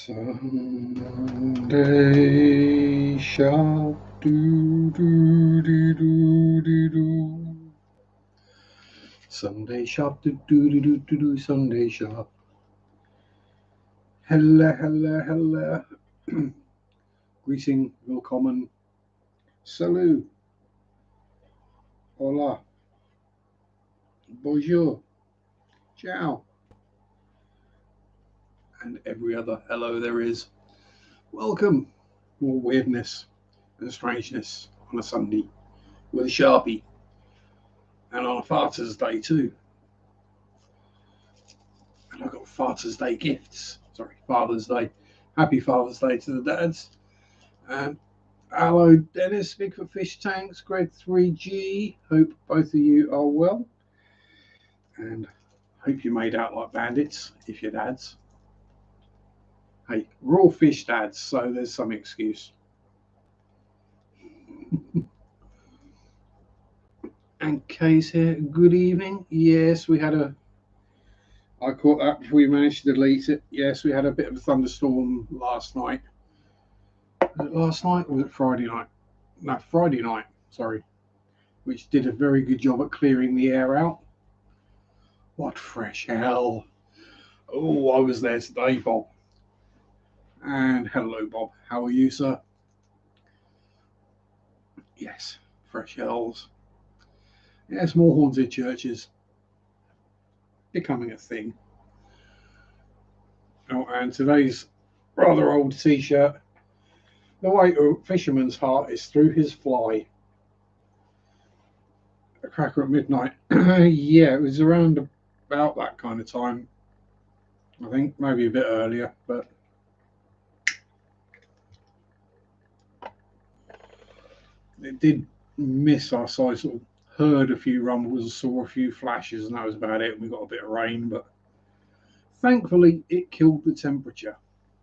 Sunday Sharpe, do do do do do do. Sunday Sharpe, do do do do do do. Sunday Sharpe. Hello, hello, hello. Greeting, willkommen, salut, hola, bonjour, ciao, and every other hello there is. Welcome. More weirdness and strangeness on a Sunday with a Sharpie, and on a Father's Day too. And I got Father's Day gifts. Sorry, Father's Day. Happy Father's Day to the dads. And hello, Dennis, Bigfoot Fish Tanks, Greg 3G. Hope both of you are well. And hope you made out like bandits if you're dads. Hey, raw fish dads, so there's some excuse. And Kay's here. Good evening. Yes, we had I caught that before we managed to delete it. Yes, we had a bit of a thunderstorm last night. Was it last night or was it Friday night? No, Friday night, sorry. Which did a very good job at clearing the air out. What fresh hell. Oh, I was there today, Bob. And hello, Bob. How are you, sir? Yes, fresh hells. Yes, more haunted churches. Becoming a thing. Oh, and today's rather old t-shirt. The way a fisherman's heart is through his fly. A cracker at midnight. Yeah, it was around about that kind of time. I think maybe a bit earlier, but it did miss us. I sort of heard a few rumbles, saw a few flashes, and that was about it. We got a bit of rain, but thankfully it killed the temperature,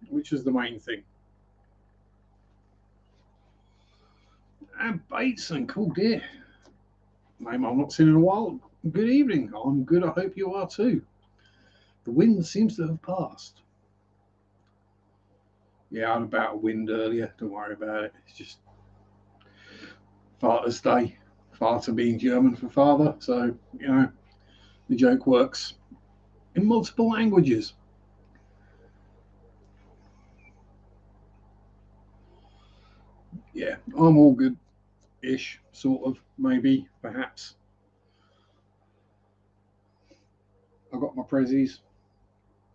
which was the main thing. And Bateson, cool dear. Name I've not seen in a while. Good evening. I'm good. I hope you are too. The wind seems to have passed. Yeah, I had about a wind earlier. Don't worry about it. It's just Father's Day. Vater being German for father. So, the joke works in multiple languages. Yeah, I'm all good-ish, sort of, maybe, perhaps. I got my prezzies.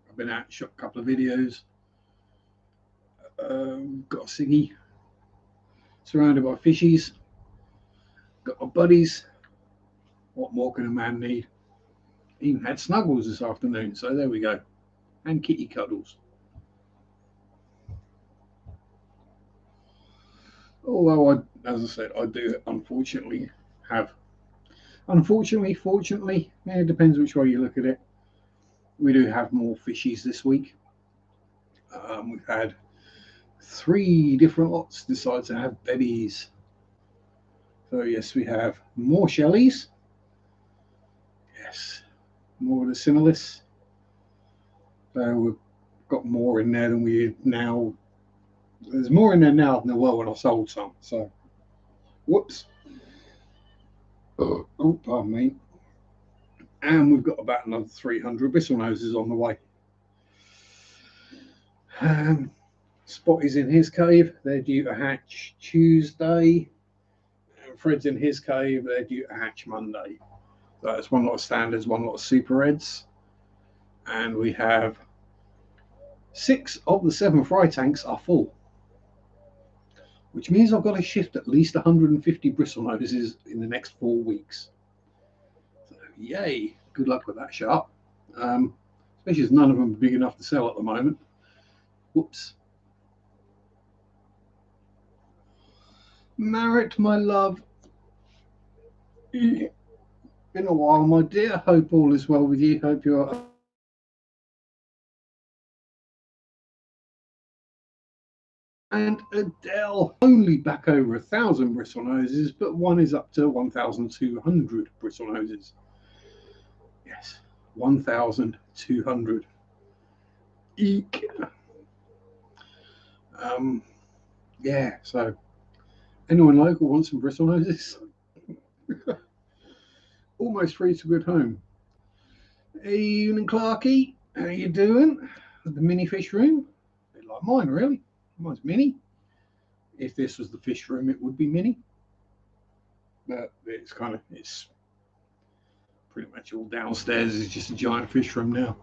I've been out, shot a couple of videos. Got a ciggy. Surrounded by fishies. Got my buddies. What more can a man need? Even had snuggles this afternoon, so there we go. And kitty cuddles. Although, as I said, I do unfortunately have. Unfortunately, fortunately, yeah, it depends which way you look at it. We do have more fishies this week. We've had 3 different lots decide to have babies. So yes, we have more Shelleys. Yes, more of the Similis. So we've got more in there than we now. There's more in there now than there were when I sold some. So, whoops. Oh, pardon me. And we've got about another 300 bristlenoses on the way. Spotty's in his cave. They're due to hatch Tuesday. And Fred's in his cave. They're due to hatch Monday. So it's one lot of standards, one lot of super reds. And we have 6 of the 7 fry tanks are full. Which means I've got to shift at least 150 bristlenoses in the next 4 weeks. So, yay. Good luck with that, Sharpe. Especially as none of them are big enough to sell at the moment. Whoops. Marriott, my love. Been a while, my dear. Hope all is well with you. Hope you're. And Adele, only back over 1,000 bristlenoses, but one is up to 1,200 bristlenoses. Yes, 1,200. Eek. Yeah, so anyone local wants some bristle noses? Almost free to good home. Evening, Clarky. How you doing? The mini fish room? A bit like mine, really. Mine's mini. If this was the fish room, it would be mini. But it's pretty much all downstairs. It's just a giant fish room now.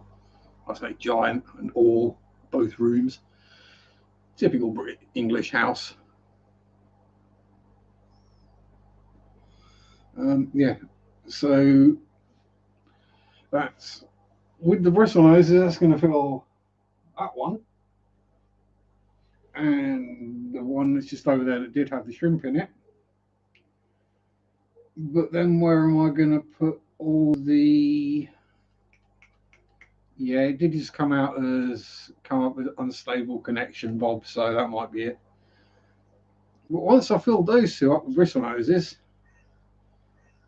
I say giant and all, both rooms. Typical English house. Yeah, so that's with the bristle noses. That's going to fill that one, and the one that's just over there that did have the shrimp in it. But then where am I going to put all the? Yeah, it did just come up with unstable connection, Bob. So that might be it. But once I filled those two up with bristle noses,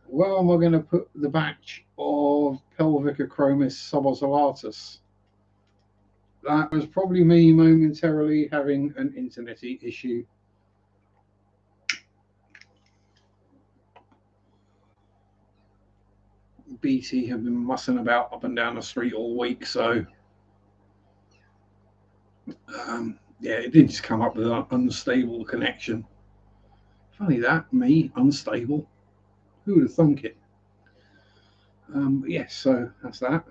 where am I going to put the batch of Pelvicochromis subocellatus? That was probably me momentarily having an internety issue. BT have been mussing about up and down the street all week, so yeah, it did just come up with an unstable connection. Funny that, me, unstable. Who would have thunk it? Yes, so that's that.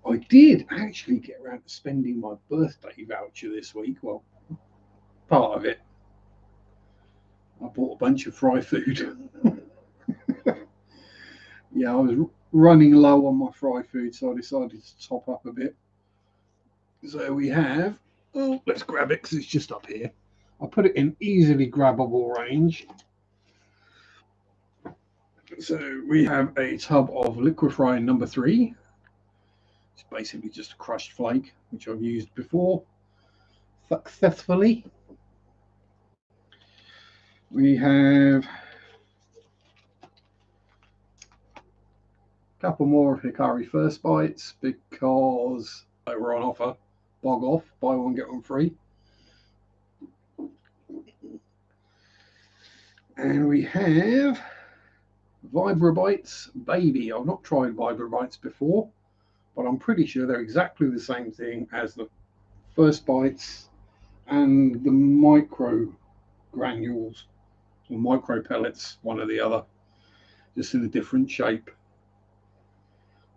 I did actually get around to spending my birthday voucher this week. Well, part of it. I bought a bunch of fry food. Yeah, I was running low on my fry food, so I decided to top up a bit. So we have, let's grab it because it's just up here. I'll put it in easily grabbable range. So we have a tub of liquid frying number 3. It's basically just a crushed flake, which I've used before successfully. We have a couple more of Hikari First Bites because they were on offer. Bog off, buy one, get one free. And we have Vibrobites Baby. I've not tried Vibrobites before, but I'm pretty sure they're exactly the same thing as the First Bites and the micro granules or micro pellets, one or the other, just in a different shape.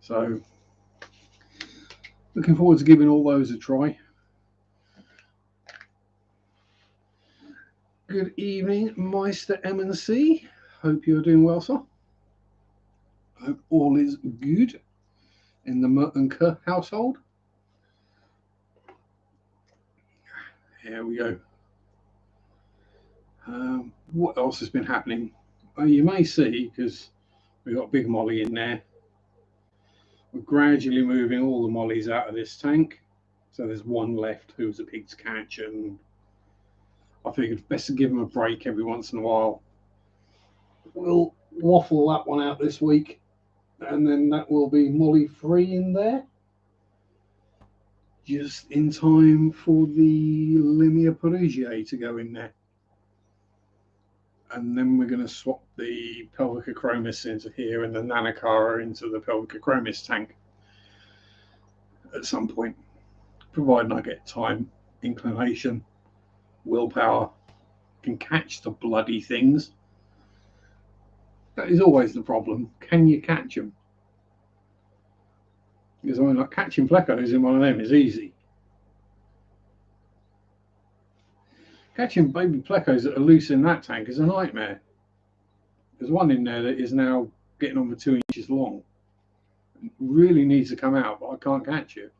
So looking forward to giving all those a try. Good evening, Meister M&C. Hope you're doing well, sir. Hope all is good in the Merton Kerr household. Here we go. What else has been happening? You may see, because we've got Big Molly in there, we're gradually moving all the mollies out of this tank. So there's one left who's a pig's catch, and I figured it's best to give him a break every once in a while. We'll waffle that one out this week, and then that will be molly free in there. Just in time for the Limia Perugiae to go in there. And then we're going to swap the Pelvicochromis into here and the Nanacara into the Pelvicochromis tank at some point, providing I get time, inclination, willpower, can catch the bloody things. That is always the problem. Can you catch them? Because I mean, like catching plecos in one of them is easy. Catching baby plecos that are loose in that tank is a nightmare. There's one in there that is now getting on for 2 inches long. It really needs to come out, but I can't catch it.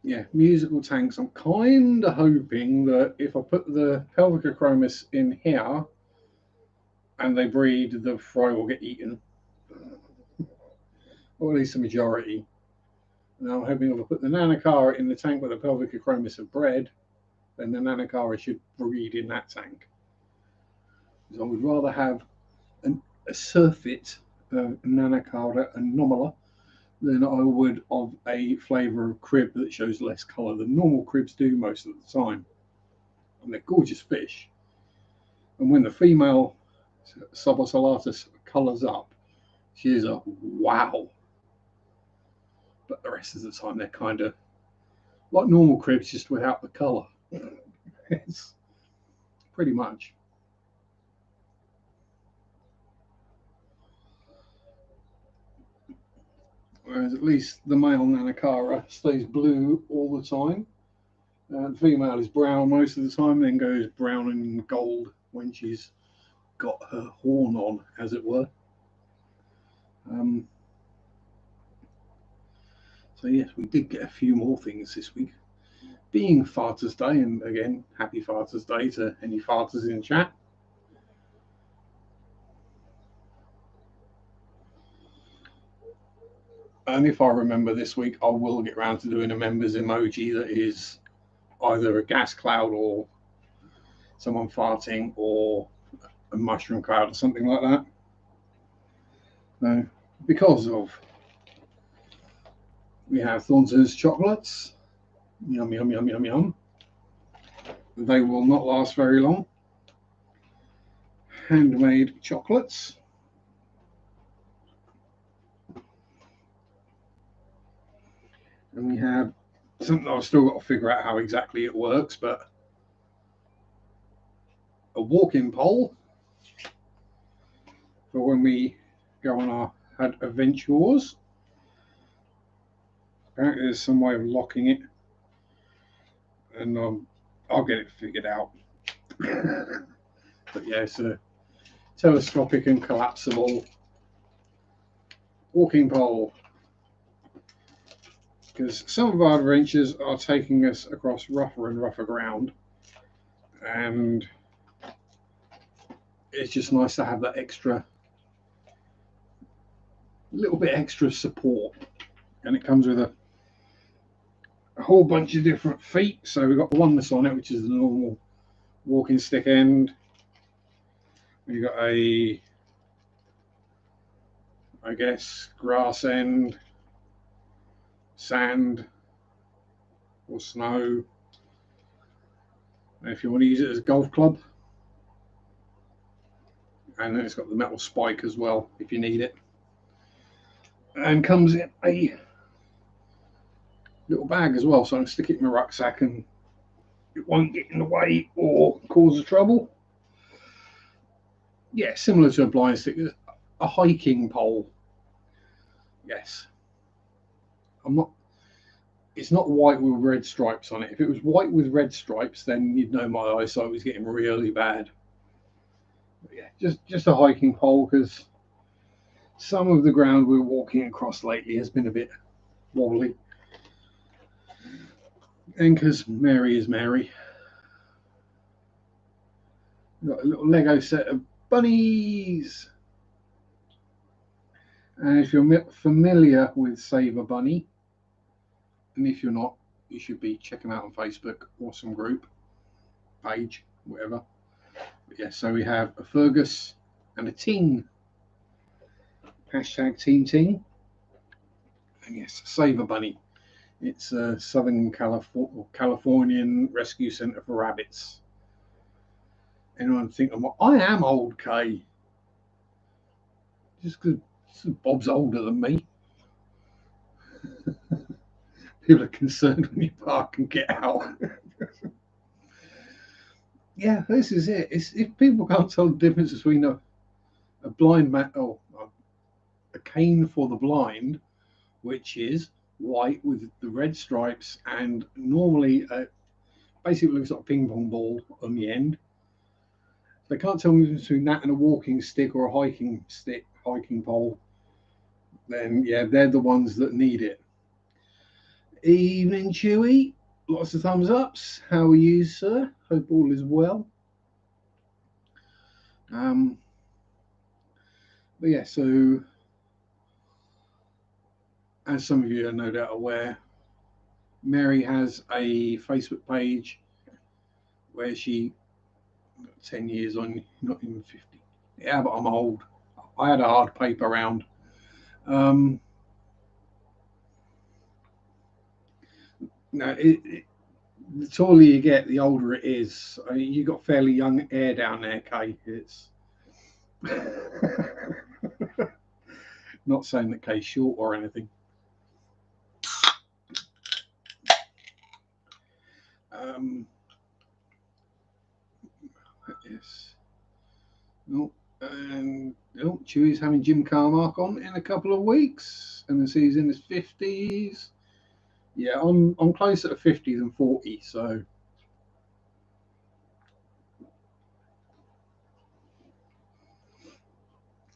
Yeah, musical tanks. I'm kind of hoping that if I put the Pelvicochromis in here and they breed, the fry will get eaten. Or at least the majority. Now I'm hoping if I put the Nanacara in the tank where the Pelvicochromis have bred, then the Nanacara should breed in that tank. So I would rather have a surfeit Nanacara anomala than I would of a flavour of crib that shows less colour than normal cribs do most of the time. And they're gorgeous fish. And when the female subocellatus colours up, she is a wow. But the rest of the time, they're kind of like normal cribs, just without the colour. It's pretty much. Whereas at least the male Nanacara stays blue all the time. The female is brown most of the time, then goes brown and gold when she's got her horn on, as it were. So yes, we did get a few more things this week. Being Father's Day, and again, happy Father's Day to any fathers in chat. And if I remember this week, I will get around to doing a members emoji that is either a gas cloud or someone farting or a mushroom cloud or something like that. So, because of we have Thornton's chocolates, yum, yum, yum, yum, yum. They will not last very long. Handmade chocolates. And we have something I've still got to figure out how exactly it works, but a walking pole for when we go on our adventures. Apparently there's some way of locking it, and I'll get it figured out. But yeah, it's a telescopic and collapsible walking pole, because some of our adventures are taking us across rougher and rougher ground, and it's just nice to have that extra little bit extra support. And it comes with a whole bunch of different feet. So we've got one that's on it, which is the normal walking stick end. We've got a, I guess, grass end, sand or snow. And if you want to use it as a golf club. And then it's got the metal spike as well, if you need it. And comes in a little bag as well, so I can stick it in my rucksack and it won't get in the way or cause trouble. Yeah, similar to a blind stick, a hiking pole. Yes. It's not white with red stripes on it. If it was white with red stripes, then you'd know my eyesight was getting really bad. But yeah, just a hiking pole, because some of the ground we're walking across lately has been a bit wobbly. And because Mary is Mary. We've got a little Lego set of bunnies. And if you're familiar with Save a Bunny, and if you're not, you should be checking out on Facebook or some group page, whatever. But yeah, so we have a Fergus and a Ting. Hashtag Team Ting. And yes, Save a Bunny. It's a Southern Californian rescue centre for rabbits. Anyone think I am old, Kay? Just because Bob's older than me. People are concerned when you park and get out. Yeah, this is it. If people can't tell the difference between a blind man or a cane for the blind, which is white with the red stripes and normally basically looks like a ping pong ball on the end. They can't tell me between that and a walking stick or a hiking pole. Then yeah, they're the ones that need it. Evening, Chewy. Lots of thumbs ups. How are you, sir? Hope all is well. But yeah, so as some of you are no doubt aware, Mary has a Facebook page where she 10 years on, not even 50. Yeah, but I'm old. I had a hard paper round. No, the taller you get, the older it is. I mean, you got fairly young hair down there, Kay. It's not saying that Kay's short or anything. Um, yes. No, and Chewie's having Jim Carmark on in a couple of weeks, and as he's in his 50s. Yeah, I'm closer to 50 than 40, so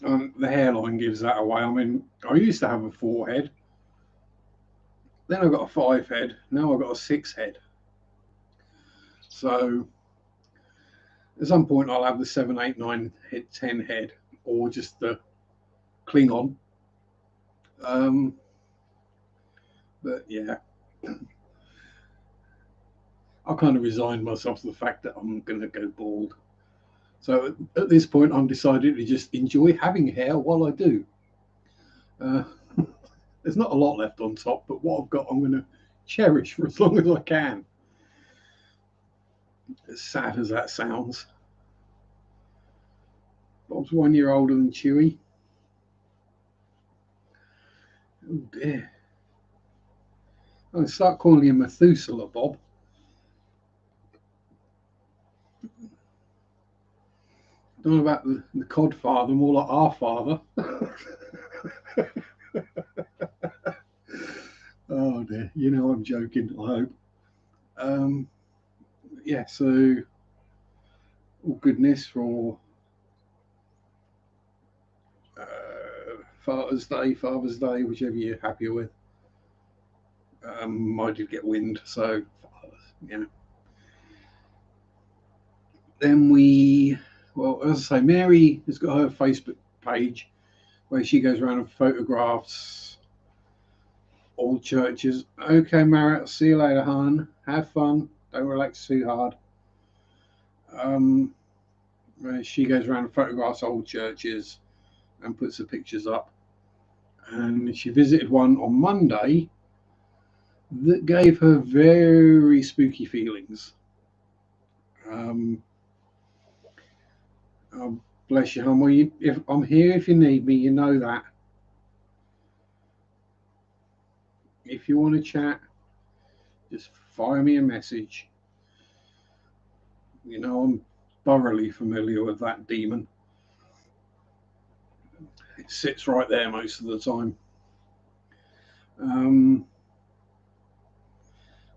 the hairline gives that away. I mean, I used to have a 4 head, then I got a 5 head, now I've got a 6 head. So at some point I'll have the 7, 8, 9, 10 head, or just the Klingon. But yeah, I kind of resigned myself to the fact that I'm going to go bald. So at this point, I'm decided to just enjoy having hair while I do. Uh, there's not a lot left on top, but what I've got, I'm going to cherish for as long as I can. As sad as that sounds. Bob's 1 year older than Chewie. Oh dear. I'll start calling him Methuselah, Bob. Don't know about the cod father, more like our father. Oh dear, you know I'm joking, I hope. Yeah, so all goodness for Father's Day, whichever you're happier with. I did get wind, so yeah. Then well, as I say, Mary has got her Facebook page where she goes around and photographs old churches. Okay, Marit, see you later, hon. Have fun. Don't relax too hard. She goes around and photographs old churches and puts the pictures up. And she visited one on Monday that gave her very spooky feelings. Oh, bless you, hon. Well, if I'm here if you need me, you know that. If you want to chat, just fire me a message. You know, I'm thoroughly familiar with that demon. It sits right there most of the time.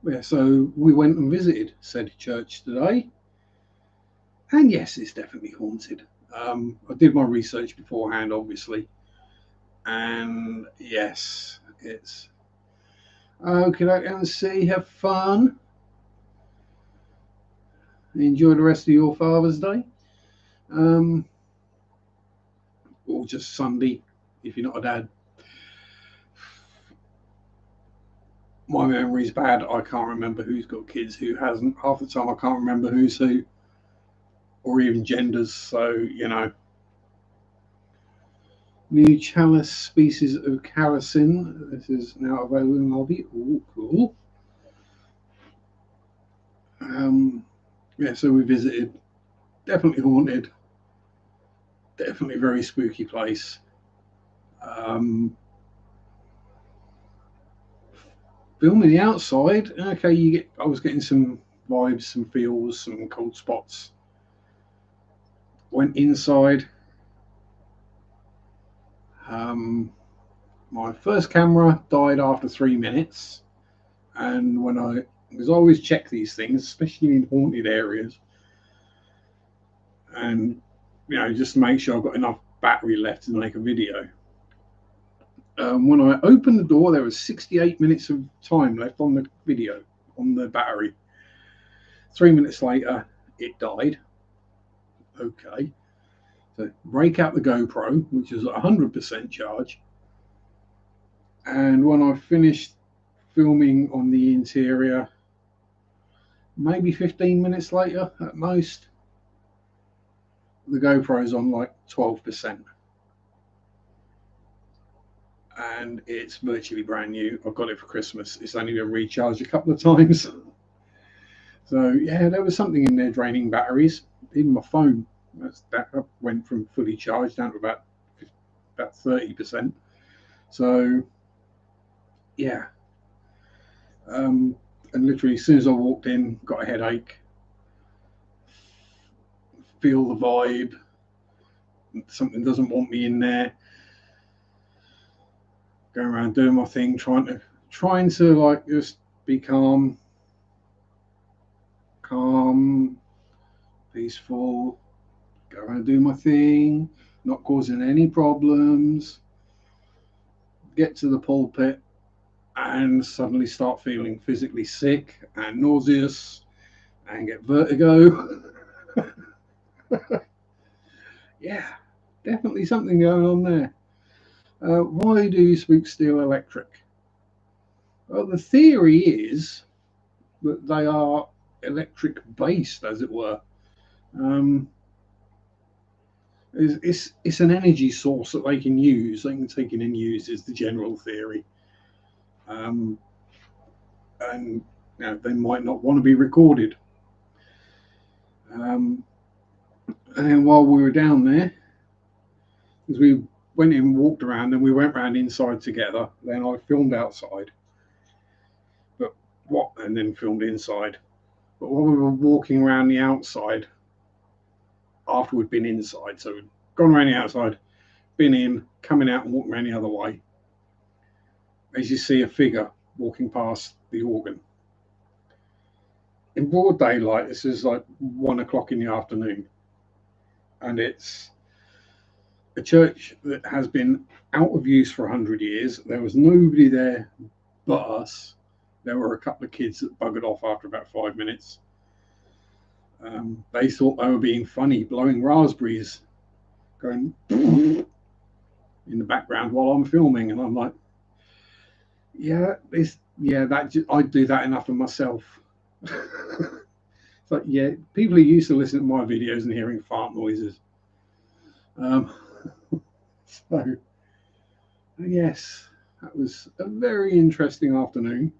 Yeah, so we went and visited said church today. And yes, it's definitely haunted. I did my research beforehand, obviously. And yes, it's okay. I can see, have fun. Enjoy the rest of your Father's Day. Or just Sunday if you're not a dad. My memory's bad. I can't remember who's got kids, who hasn't. Half the time I can't remember who's who, or even genders. So, you know. New chalice species of kerosene. This is now available in Hobby. Oh, cool. Yeah, so we visited. Definitely haunted. Definitely very spooky place. Filming the outside. Okay, I was getting some vibes, some feels, some cold spots. Went inside. My first camera died after 3 minutes, and because I always check these things, especially in haunted areas, and just to make sure I've got enough battery left to make a video. When I opened the door, there was 68 minutes of time left on the video, on the battery. 3 minutes later, it died. Okay. So break out the GoPro, which is 100% charge. And when I finished filming on the interior, maybe 15 minutes later at most, the GoPro's on like 12%. and it's virtually brand new. I got it for Christmas. It's only been recharged a couple of times. So yeah, there was something in there draining batteries. Even my phone, that went from fully charged down to about 30%. So yeah, and literally as soon as I walked in, got a headache. Feel the vibe. Something doesn't want me in there. Going around doing my thing, trying to like just be calm, peaceful. Go around doing my thing, not causing any problems. Get to the pulpit and suddenly start feeling physically sick and nauseous and get vertigo. Yeah, definitely something going on there. Why do you speak steel electric? Well, the theory is that they are electric based, as it were. Um, it's an energy source that they can use. They can take in and use is the general theory. And they might not want to be recorded. And then while we were down there, as we went in and walked around, and we went round inside together. Then I filmed outside, and then filmed inside. But while we were walking around the outside, after we'd been inside, so we'd gone around the outside, been in, coming out and walking around the other way, as you see a figure walking past the organ. In broad daylight, this is like 1 o'clock in the afternoon, and it's a church that has been out of use for 100 years. There was nobody there but us. There were a couple of kids that buggered off after about 5 minutes. They thought they were being funny, blowing raspberries, going in the background while I'm filming, and I'm like, I'd do that enough of myself. It's like, yeah, people are used to listening to my videos and hearing fart noises. So, yes, that was a very interesting afternoon.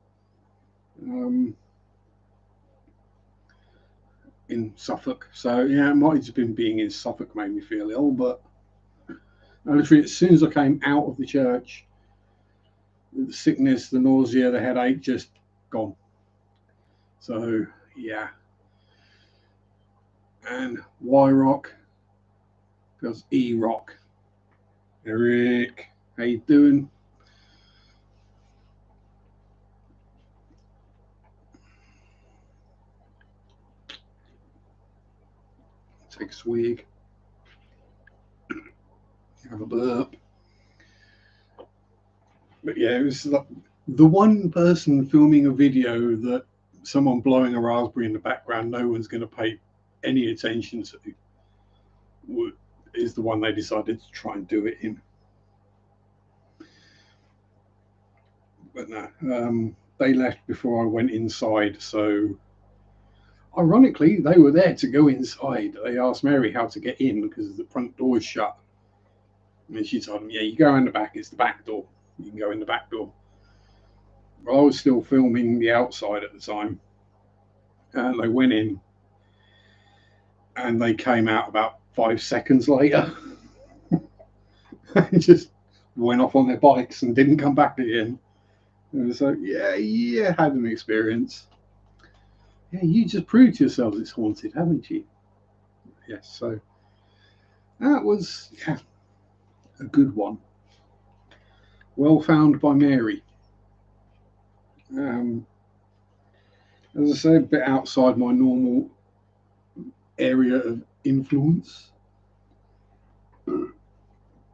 In Suffolk. So yeah, it might have just been being in Suffolk made me feel ill, but literally as soon as I came out of the church, the sickness, the nausea, the headache just gone. So yeah. And why rock? Because E-rock. Eric, how you doing? Take a swig. Have a burp. But yeah, it was like the one person filming a video that someone blowing a raspberry in the background no one's going to pay any attention to is the one they decided to try and do it in. But no, they left before I went inside, so ironically they were there to go inside. They asked Mary how to get in because the front door is shut, and she told them, yeah, you go in the back, it's the back door, you can go in the back door. Well, I was still filming the outside at the time, and they went in and they came out about 5 seconds later and just went off on their bikes and didn't come back again. And so yeah, had an experience. Yeah, you just proved to yourselves it's haunted, haven't you? Yes, so that was a good one. Well found by Mary. As I said, a bit outside my normal area of influence,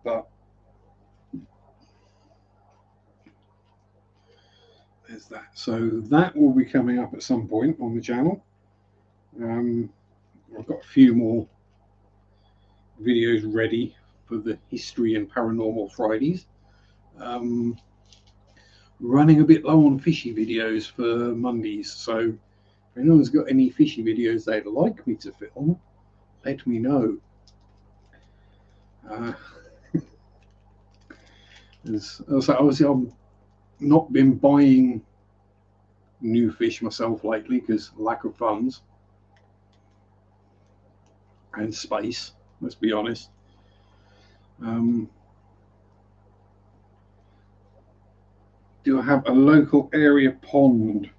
but there's that. So that will be coming up at some point on the channel. I've got a few more videos ready for the History and Paranormal Fridays. Running a bit low on fishy videos for Mondays, so if anyone's got any fishy videos they'd like me to film, let me know. So obviously I've not been buying new fish myself lately because lack of funds and space. Let's be honest. Do I have a local area pond?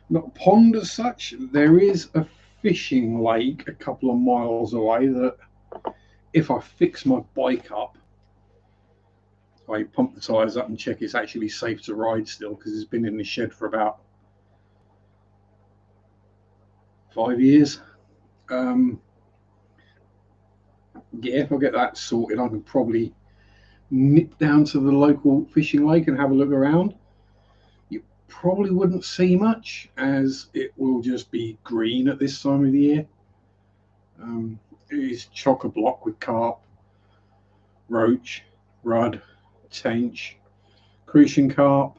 Not a pond as such. There is a fishing lake a couple of miles away that if I fix my bike up, I pump the tyres up and check it's actually safe to ride still, because it's been in the shed for about 5 years. Yeah, if I get that sorted, I can probably nip down to the local fishing lake and have a look around. You probably wouldn't see much, as it will just be green at this time of the year. It is chock-a-block with carp, roach, rudd, tench, crucian carp,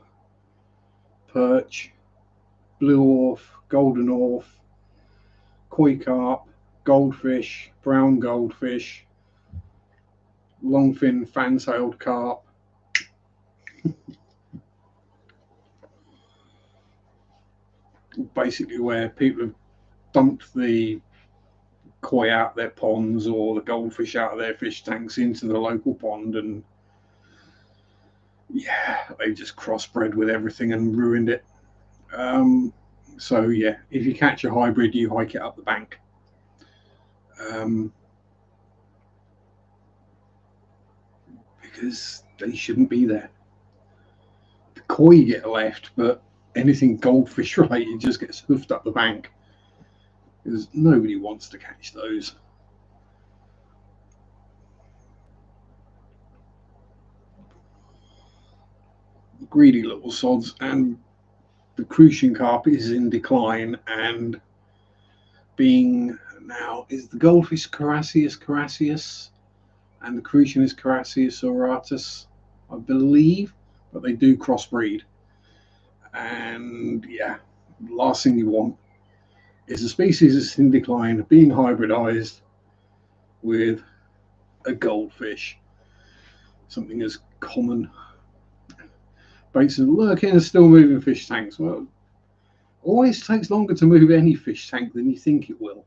perch, blue orf, golden orf, koi carp, goldfish, brown goldfish, longfin fan-tailed carp. Basically where people have dumped the koi out their ponds or the goldfish out of their fish tanks into the local pond, and yeah, they just crossbred with everything and ruined it. So yeah, if you catch a hybrid, you hike it up the bank. Because they shouldn't be there. The koi get left, but anything goldfish related just gets hoofed up the bank, because nobody wants to catch those. Greedy little sods. And the crucian carp is in decline, and being now is the goldfish Carassius and the crucian is Carassius auratus, I believe, but they do crossbreed. And yeah, the last thing you want is a species that's in decline being hybridized with a goldfish, something as common. Baits and lurking and still moving fish tanks. Well, always takes longer to move any fish tank than you think it will.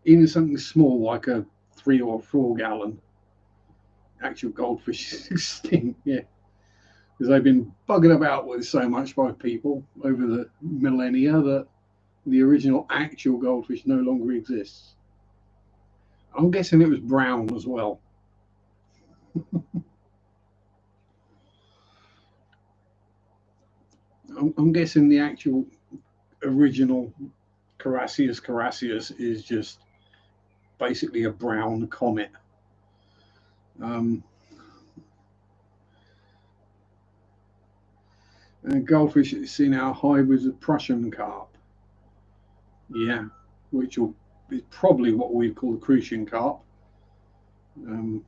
Even something small like a 3 or 4 gallon actual goldfish is extinct. Yeah, because they've been buggered about with so much by people over the millennia that the original actual goldfish no longer exists. I'm guessing it was brown as well. I'm guessing the actual original Carassius is just basically a brown comet. And goldfish that you see now, hybrids of Prussian carp. Yeah, which is probably what we'd call the crucian carp.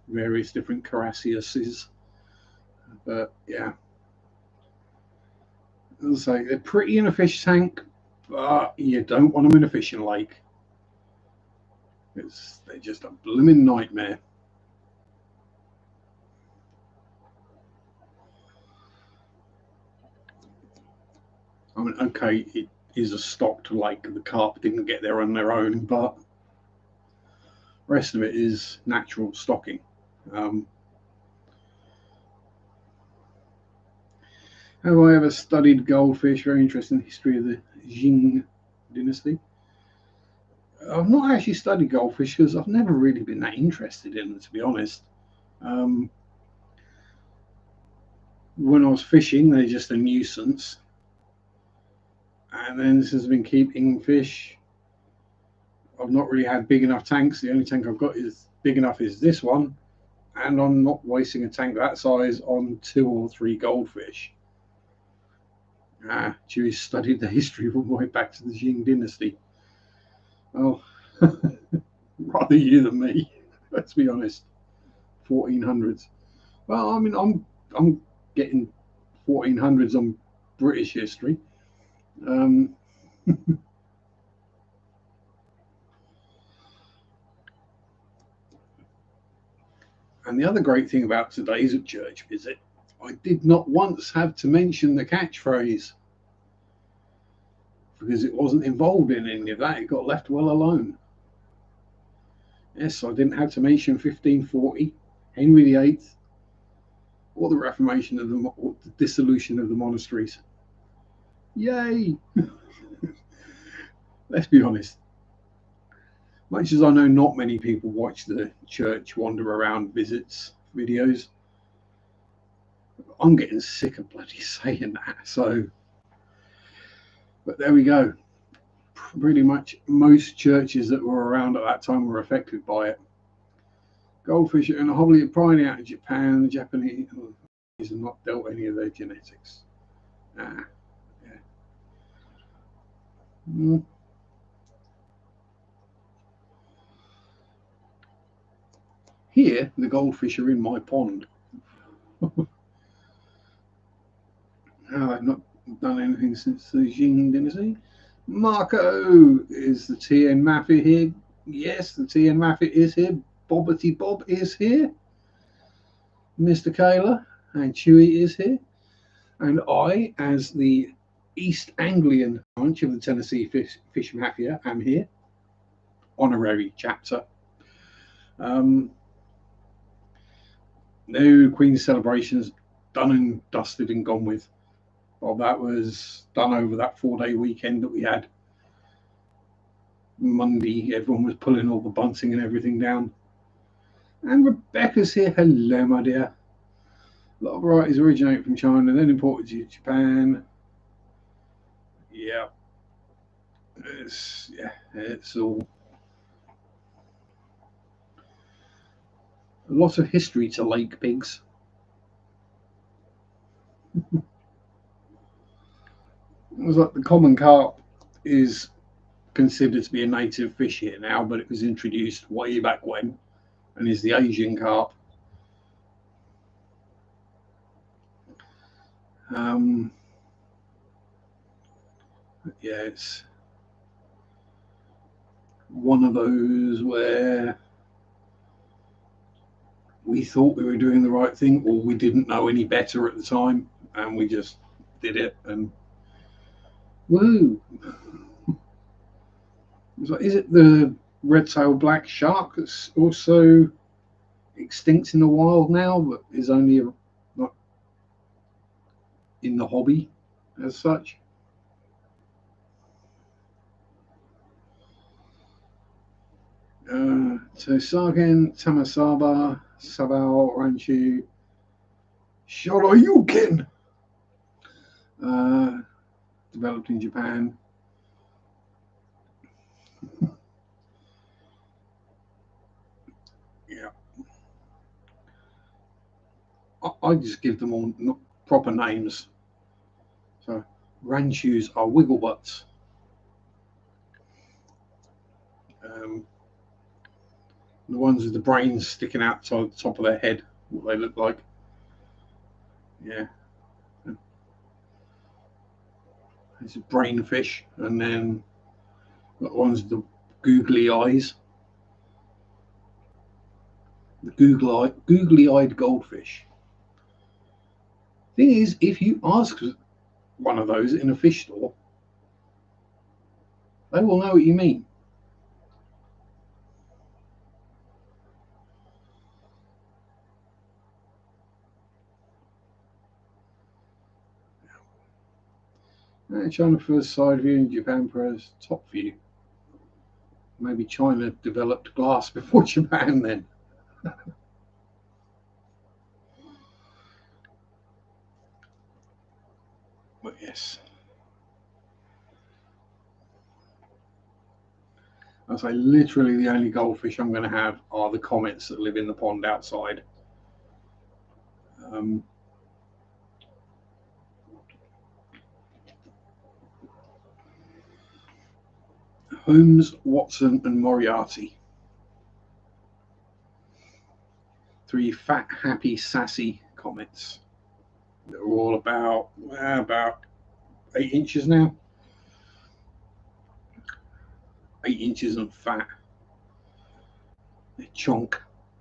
Various different Carassiuses. But yeah, as I say, they're pretty in a fish tank, but you don't want them in a fishing lake. They're just a blooming nightmare. I mean, okay, it is a stocked lake. The carp didn't get there on their own, but the rest of it is natural stocking. Have I ever studied goldfish? Very interesting history of the Qing dynasty. I've not actually studied goldfish because I've never really been that interested in them, to be honest. When I was fishing, they're just a nuisance. And then this has been keeping fish. I've not really had big enough tanks. The only tank I've got is big enough is this one. And I'm not wasting a tank that size on 2 or 3 goldfish. Jews studied the history all the way back to the Qing dynasty. Oh, rather you than me, let's be honest. 1400s. Well, I mean, I'm getting 1400s on British history. And the other great thing about today's church visit I did not once have to mention the catchphrase because it wasn't involved in any of that. It got left well alone. Yes, I didn't have to mention 1540, Henry VIII, or the Reformation of or the dissolution of the monasteries. Yay! Let's be honest. Much as I know not many people watch the church wander around visits videos, I'm getting sick of bloody saying that. So, but there we go. Pretty much most churches that were around at that time were affected by it. Goldfish are wholly prying out of Japan. The Japanese have not dealt any of their genetics. Yeah. Here, the goldfish are in my pond. I've not done anything since the Jing dynasty. Marco, is the TN Mafia here? Yes, the TN Mafia is here. Bobbity Bob is here. Mr. Kayla and Chewy is here. And I, as the East Anglian branch of the Tennessee Fish Mafia, am here. Honorary chapter. No Queen's celebrations done and dusted and gone with. Well, that was done over that 4-day weekend that we had. Monday, everyone was pulling all the bunting and everything down. And Rebecca's here. Hello, my dear. A lot of varieties originate from China, then imported to Japan. Yeah. It's all a lot of history to lake pigs. It was like the common carp is considered to be a native fish here now, but it was introduced way back when and is the Asian carp. Yeah, it's one of those where we thought we were doing the right thing, or we didn't know any better at the time, and we just did it, and woo! Like, is it the red-tailed black shark that's also extinct in the wild now, but is only not in the hobby as such? So Sargen, Tamasaba, Sabao, Ranchu, Shoryuken, developed in Japan. Yeah. I just give them all proper names. So Ranchus are wiggle butts. The ones with the brains sticking out to the top of their head, what they look like. Yeah. It's a brain fish, and then the ones with the googly eyes. The googly-eyed goldfish. Thing is, if you ask one of those in a fish store, they will know what you mean. China first side view and Japan first top view. Maybe China developed glass before Japan then. But yes. I say literally the only goldfish I'm going to have are the comets that live in the pond outside. Holmes, Watson, and Moriarty. 3 fat, happy, sassy comets. They're all about 8 inches now. 8 inches and fat. They're chonk.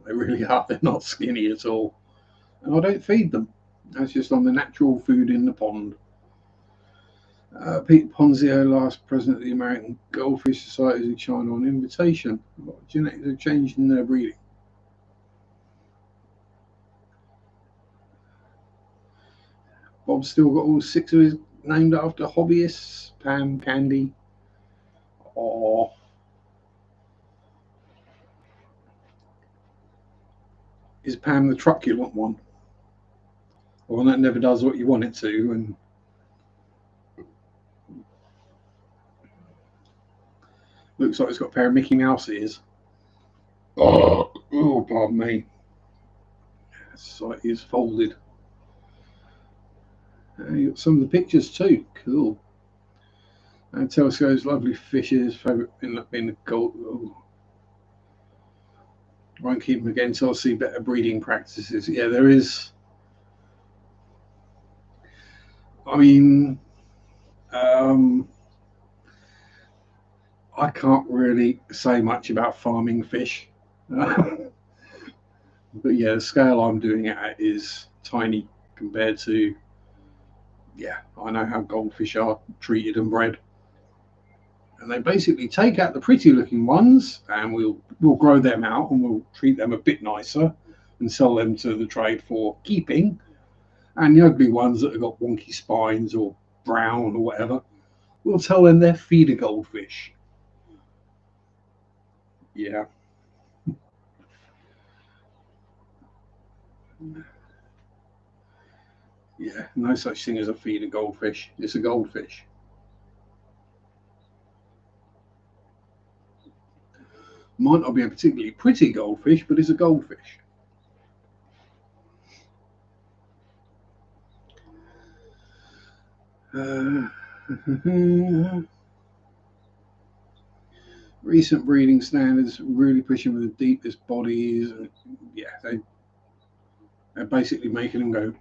They really are. They're not skinny at all. And I don't feed them. That's just on the natural food in the pond. Pete Ponzio, last president of the American Goldfish Society in China on invitation. Genetics have changed in their breeding. Bob's still got all 6 of his named after hobbyists. Pam Candy. Or is Pam the truculent one? The one that never does what you want it to, and looks like it's got a pair of Mickey Mouse ears. Oh, pardon me. So it is folded. You got some of the pictures too. Cool. And Telescope's lovely fishes. Favourite in the gold. Oh. Won't keep them again until I see better breeding practices. Yeah, there is. I mean, I can't really say much about farming fish. But yeah, the scale I'm doing it at is tiny compared to, yeah, I know how goldfish are treated and bred. And they basically take out the pretty looking ones and we'll grow them out and we'll treat them a bit nicer and sell them to the trade for keeping. And the ugly ones that have got wonky spines or brown or whatever, we'll tell them they're feeder goldfish. Yeah. Yeah, no such thing as a feeder goldfish. It's a goldfish. Might not be a particularly pretty goldfish, but it's a goldfish. Recent breeding standards really pushing with the deepest bodies. Yeah, they're basically making them go.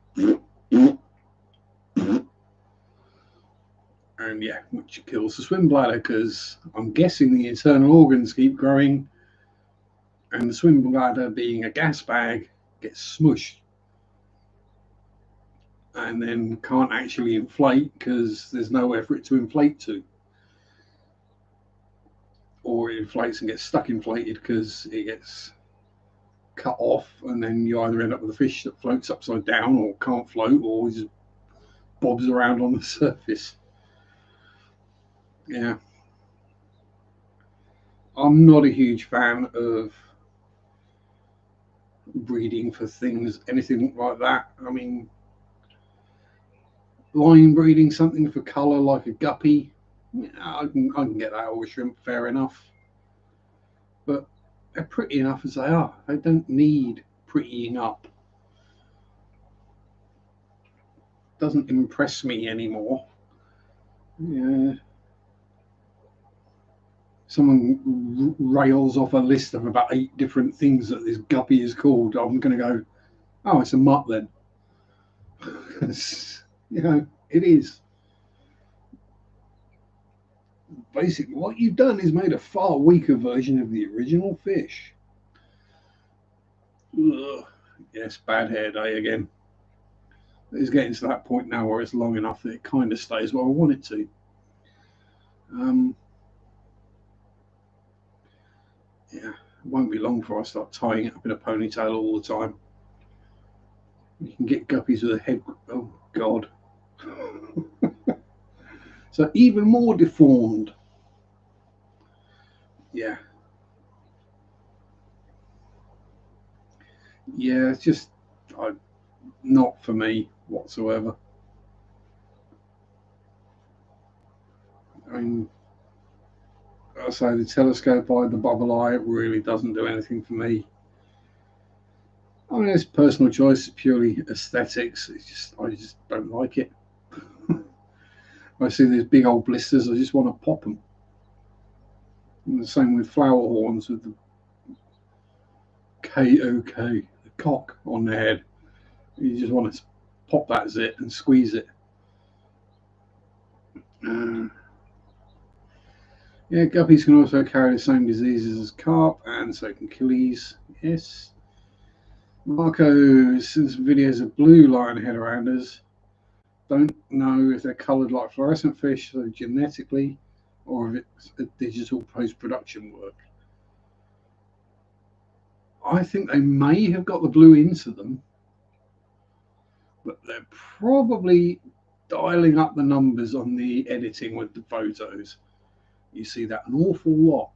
And yeah, which kills the swim bladder because I'm guessing the internal organs keep growing and the swim bladder being a gas bag gets smushed and then can't actually inflate because there's nowhere for it to inflate to. Or it inflates and gets stuck inflated because it gets cut off and then you either end up with a fish that floats upside down or can't float or just bobs around on the surface. Yeah. I'm not a huge fan of breeding for things, anything like that. I mean, line breeding something for colour like a guppy, I can get that, or a shrimp, fair enough. But they're pretty enough as they are. They don't need prettying up. Doesn't impress me anymore. Yeah. Someone rails off a list of about 8 different things that this guppy is called. I'm going to go, oh, it's a mutt then. You know, it is. Basically, what you've done is made a far weaker version of the original fish. Ugh. Yes, bad hair day again. It's getting to that point now where it's long enough that it kind of stays where I want it to. Yeah, it won't be long before I start tying it up in a ponytail all the time. You can get guppies with a head. Oh, God. So even more deformed. Yeah. Yeah, it's just not for me whatsoever. I mean, I say the telescope eye, the bubble eye, it really doesn't do anything for me. I mean, it's personal choice, it's purely aesthetics. I just don't like it. I see these big old blisters, I just want to pop them. And the same with flower horns with the KOK, the cock on the head. You just want to pop that zit and squeeze it. Yeah, guppies can also carry the same diseases as carp, and so can killies. Yes. Marco sends videos of blue lionhead rounders. Don't know if they're coloured like fluorescent fish, so genetically, or if it's a digital post-production work. I think they may have got the blue into them, but they're probably dialing up the numbers on the editing with the photos. You see that an awful lot.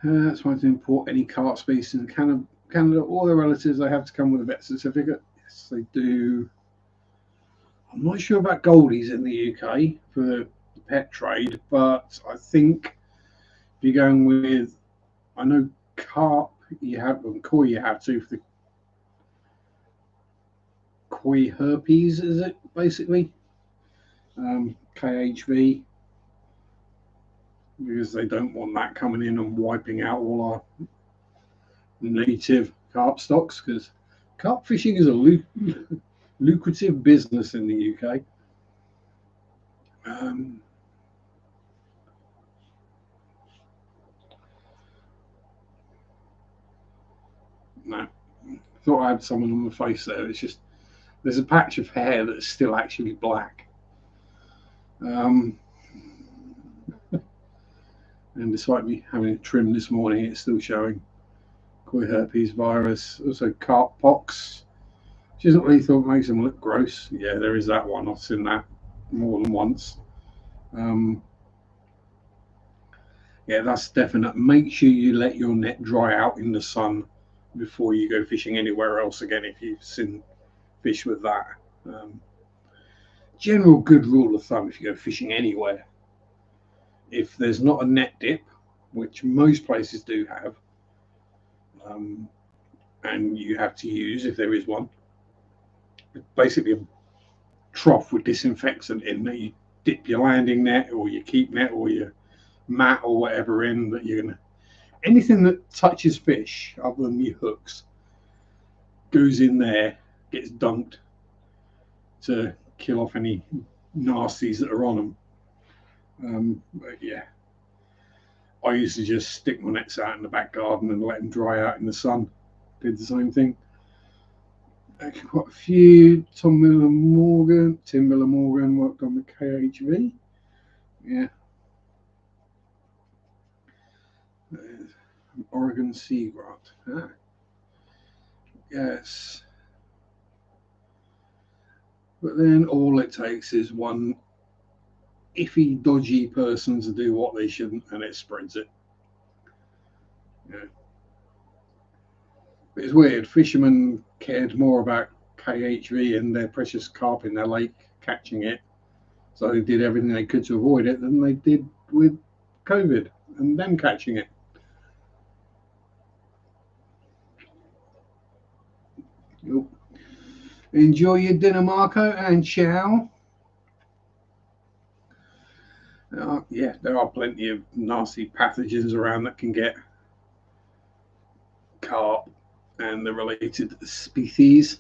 That's why to import any carp species in Canada or their relatives, they have to come with a vet certificate. Yes, they do. I'm not sure about goldies in the UK for the pet trade, but I think if you're going with, I know carp, you have, and koi you have to for the koi herpes, is it basically? KHV, because they don't want that coming in and wiping out all our native carp stocks, because carp fishing is a lucrative business in the UK. No, thought I had someone on the face there. It's just there's a patch of hair that's still actually black. And despite me having a trim this morning, it's still showing koi herpes virus, also carp pox, which isn't lethal, makes them look gross. Yeah, there is that one. I've seen that more than once. Yeah, that's definite. Make sure you let your net dry out in the sun before you go fishing anywhere else again if you've seen fish with that. General good rule of thumb if you go fishing anywhere, if there's not a net dip, which most places do have, and you have to use, if there is one, basically a trough with disinfectant in that you dip your landing net or your keep net or your mat or whatever in, that you're gonna, anything that touches fish other than your hooks goes in there, gets dunked to kill off any nasties that are on them. But yeah, I used to just stick my nets out in the back garden and let them dry out in the sun. Did the same thing. Quite a few. Tim Miller Morgan worked on the KHV. Yeah. Oregon Sea Grant. Ah. Yes. But then all it takes is one iffy, dodgy person to do what they shouldn't, and it spreads it. Yeah. But it's weird. Fishermen cared more about KHV and their precious carp in their lake catching it, so they did everything they could to avoid it, than they did with COVID and them catching it. Yep. Enjoy your dinner, Marco, and ciao. Yeah, there are plenty of nasty pathogens around that can get carp and the related species.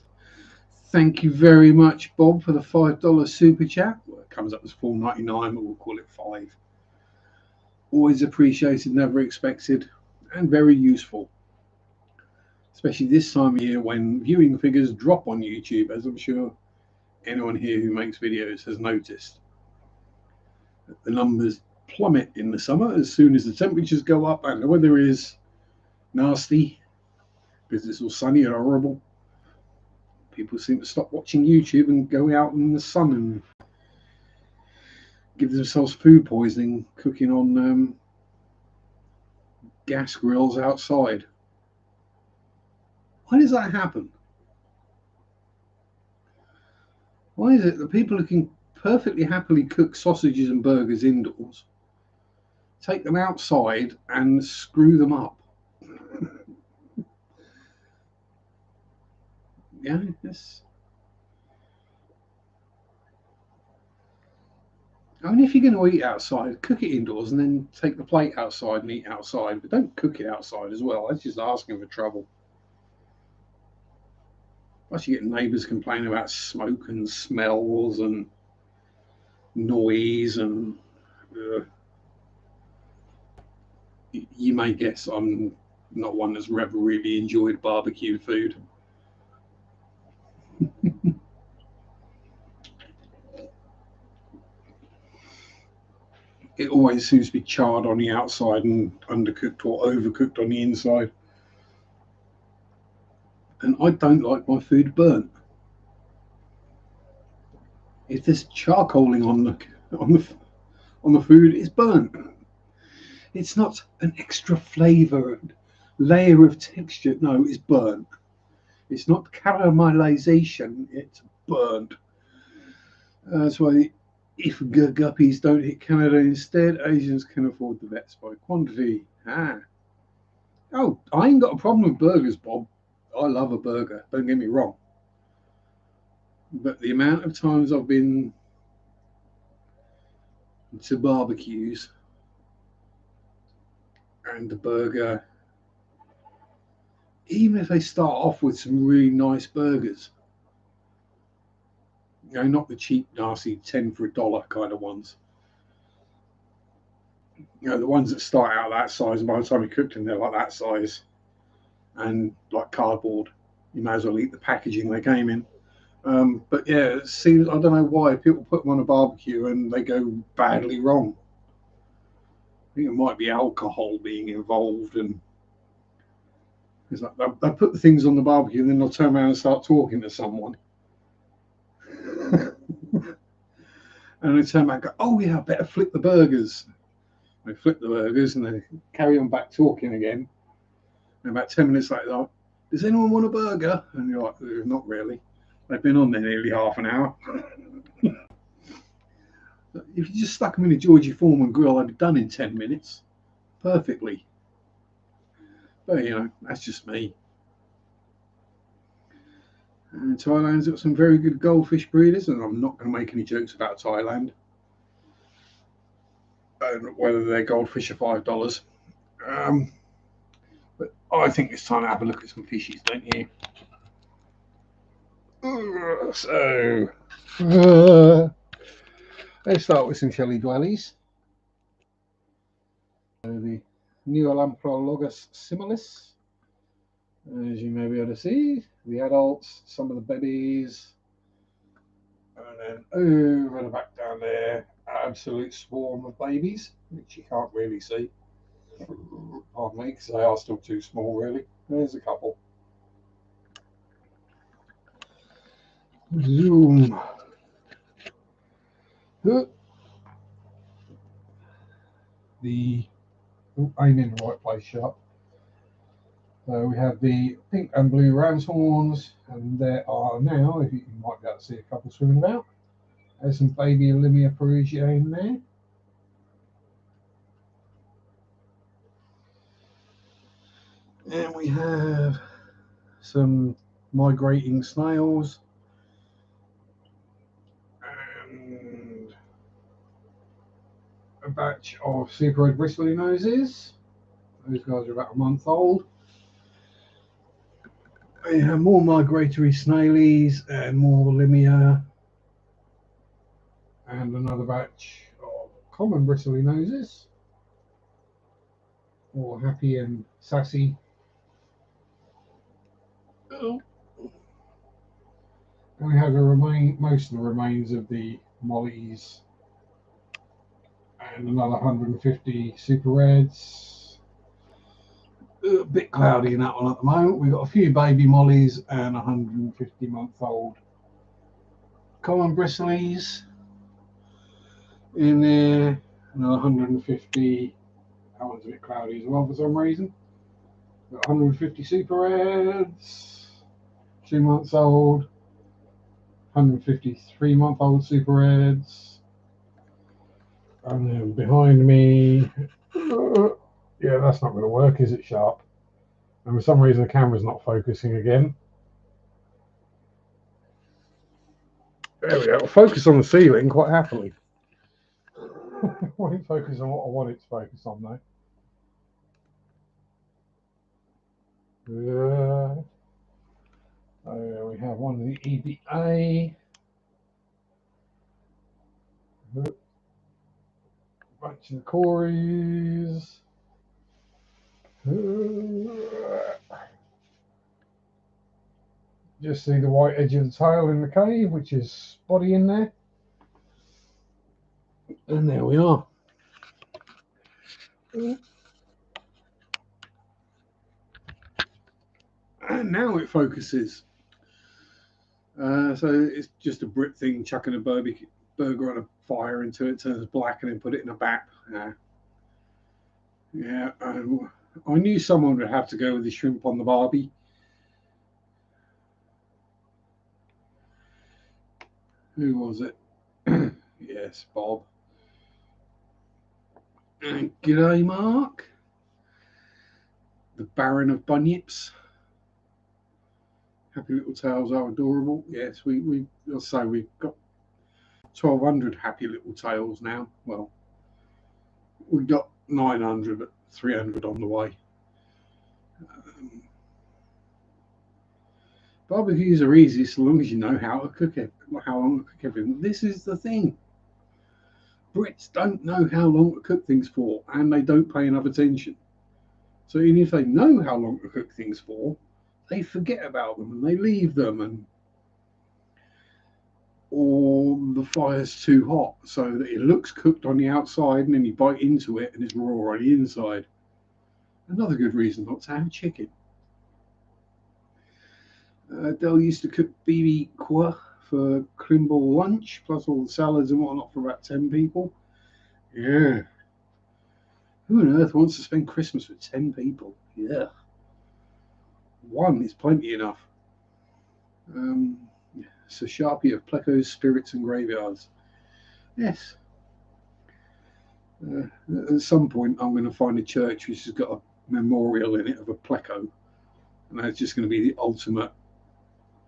Thank you very much, Bob, for the $5 super chat. Well, it comes up as $4.99, but we'll call it $5. Always appreciated, never expected, and very useful. Especially this time of year when viewing figures drop on YouTube, as I'm sure anyone here who makes videos has noticed. The numbers plummet in the summer as soon as the temperatures go up and the weather is nasty because it's all sunny and horrible. People seem to stop watching YouTube and go out in the sun and give themselves food poisoning cooking on gas grills outside. Why does that happen? Why is it that people who can perfectly happily cook sausages and burgers indoors take them outside and screw them up? Yeah, yes. I mean, if you're going to eat outside, cook it indoors and then take the plate outside and eat outside. But don't cook it outside as well. That's just asking for trouble. Plus, you get neighbours complaining about smoke and smells and noise, and you may guess I'm not one that's ever really enjoyed barbecue food. It always seems to be charred on the outside and undercooked or overcooked on the inside. And I don't like my food burnt. If there's charcoaling on the food, it's burnt. It's not an extra flavour and layer of texture. No, it's burnt. It's not caramelization. It's burnt. That's why if guppies don't hit Canada instead, Asians can afford the vets by quantity. Oh, I ain't got a problem with burgers, Bob. I love a burger. Don't get me wrong. But the amount of times I've been to barbecues and the burger, even if they start off with some really nice burgers, you know, not the cheap, nasty 10 for $1 kind of ones. You know, the ones that start out that size, and by the time you cook them, they're like that size and like cardboard. You may as well eat the packaging they came in. But yeah, it seems, I don't know why people put them on a barbecue and they go badly wrong. I think it might be alcohol being involved, and it's like they put the things on the barbecue and then they'll turn around and start talking to someone. And they turn back and go, oh yeah, I better flip the burgers. They flip the burgers and they carry on back talking again. And about 10 minutes later, does anyone want a burger? And you're like, not really. They've been on there nearly half an hour. If you just stuck them in a Georgie Foreman grill, they'd be done in 10 minutes. Perfectly. But, you know, that's just me. And Thailand's got some very good goldfish breeders, and I'm not going to make any jokes about Thailand. And whether their goldfish are $5. But I think it's time to have a look at some fishies, don't you? So, let's start with some Shelley dwellies. So the Neolamprologus similis, as you may be able to see, the adults, some of the babies, and then over the back down there, absolute swarm of babies, which you can't really see. Pardon me, because they are still too small, really. There's a couple. Zoom. The aim in the right place, Sharpe. So we have the pink and blue ram's horns, and there are now, if you might be able to see a couple swimming about. There's some baby Limia perugia in there. And we have some migrating snails. And a batch of super red bristly noses. Those guys are about a month old. We have more migratory snailies and more Limia. And another batch of common bristly noses. All happy and sassy. And we have most of the remains of the mollies and another 150 super reds. A bit cloudy in that one at the moment. We've got a few baby mollies and 150-month-old common bristlies in there. Another 150. That one's a bit cloudy as well for some reason. Got 150 super reds, 2 months old, 153-month-old super reds, and then behind me, yeah, that's not going to work, is it, Sharpe? And for some reason the camera's not focusing again. There we go. I'll focus on the ceiling quite happily. Won't focus on what I want it to focus on though. We have one of the EBA. Bunch of the Corys. Just see the white edge of the tail in the cave, which is spotty in there. And there we are. And now it focuses. So it's just a Brit thing, chucking a burger on a fire until it turns black and then put it in a bap. Yeah, I knew someone would have to go with the shrimp on the barbie. Who was it? Yes, Bob. And g'day, Mark. The Baron of Bunyips. Happy little tails are adorable. Yes, I'll say we've got 1,200 happy little tails now. Well, we've got 900, but 300 on the way. Barbecues are easy so long as you know how to cook it, how long to cook everything. This is the thing. Brits don't know how long to cook things for, and they don't pay enough attention. So even if they know how long to cook things for, they forget about them and they leave them, or the fire's too hot so that it looks cooked on the outside and then you bite into it and it's raw on the inside. Another good reason not to have chicken. Dell used to cook BB Qua for Crimble lunch, plus all the salads and whatnot for about 10 people. Yeah. Who on earth wants to spend Christmas with 10 people? Yeah. One is plenty enough. So Sharpe of Plecos, Spirits and Graveyards. Yes. At some point, I'm going to find a church which has got a memorial in it of a Pleco. And that's just going to be the ultimate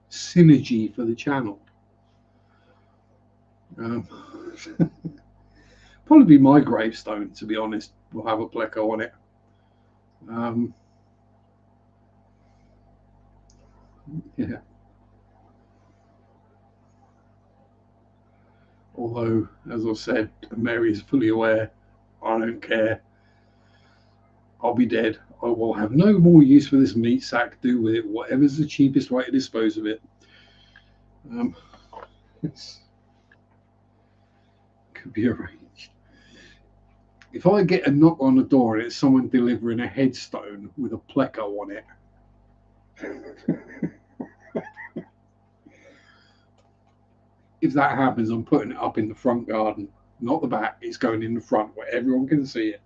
synergy for the channel. Probably be my gravestone, to be honest. We'll have a Pleco on it. Yeah. Although, as I said, Mary is fully aware, I don't care. I'll be dead. I will have no more use for this meat sack. Do with it whatever's the cheapest way to dispose of it. Could be arranged. If I get a knock on the door and it's someone delivering a headstone with a Pleco on it, if that happens, I'm putting it up in the front garden, not the back. It's going in the front where everyone can see it.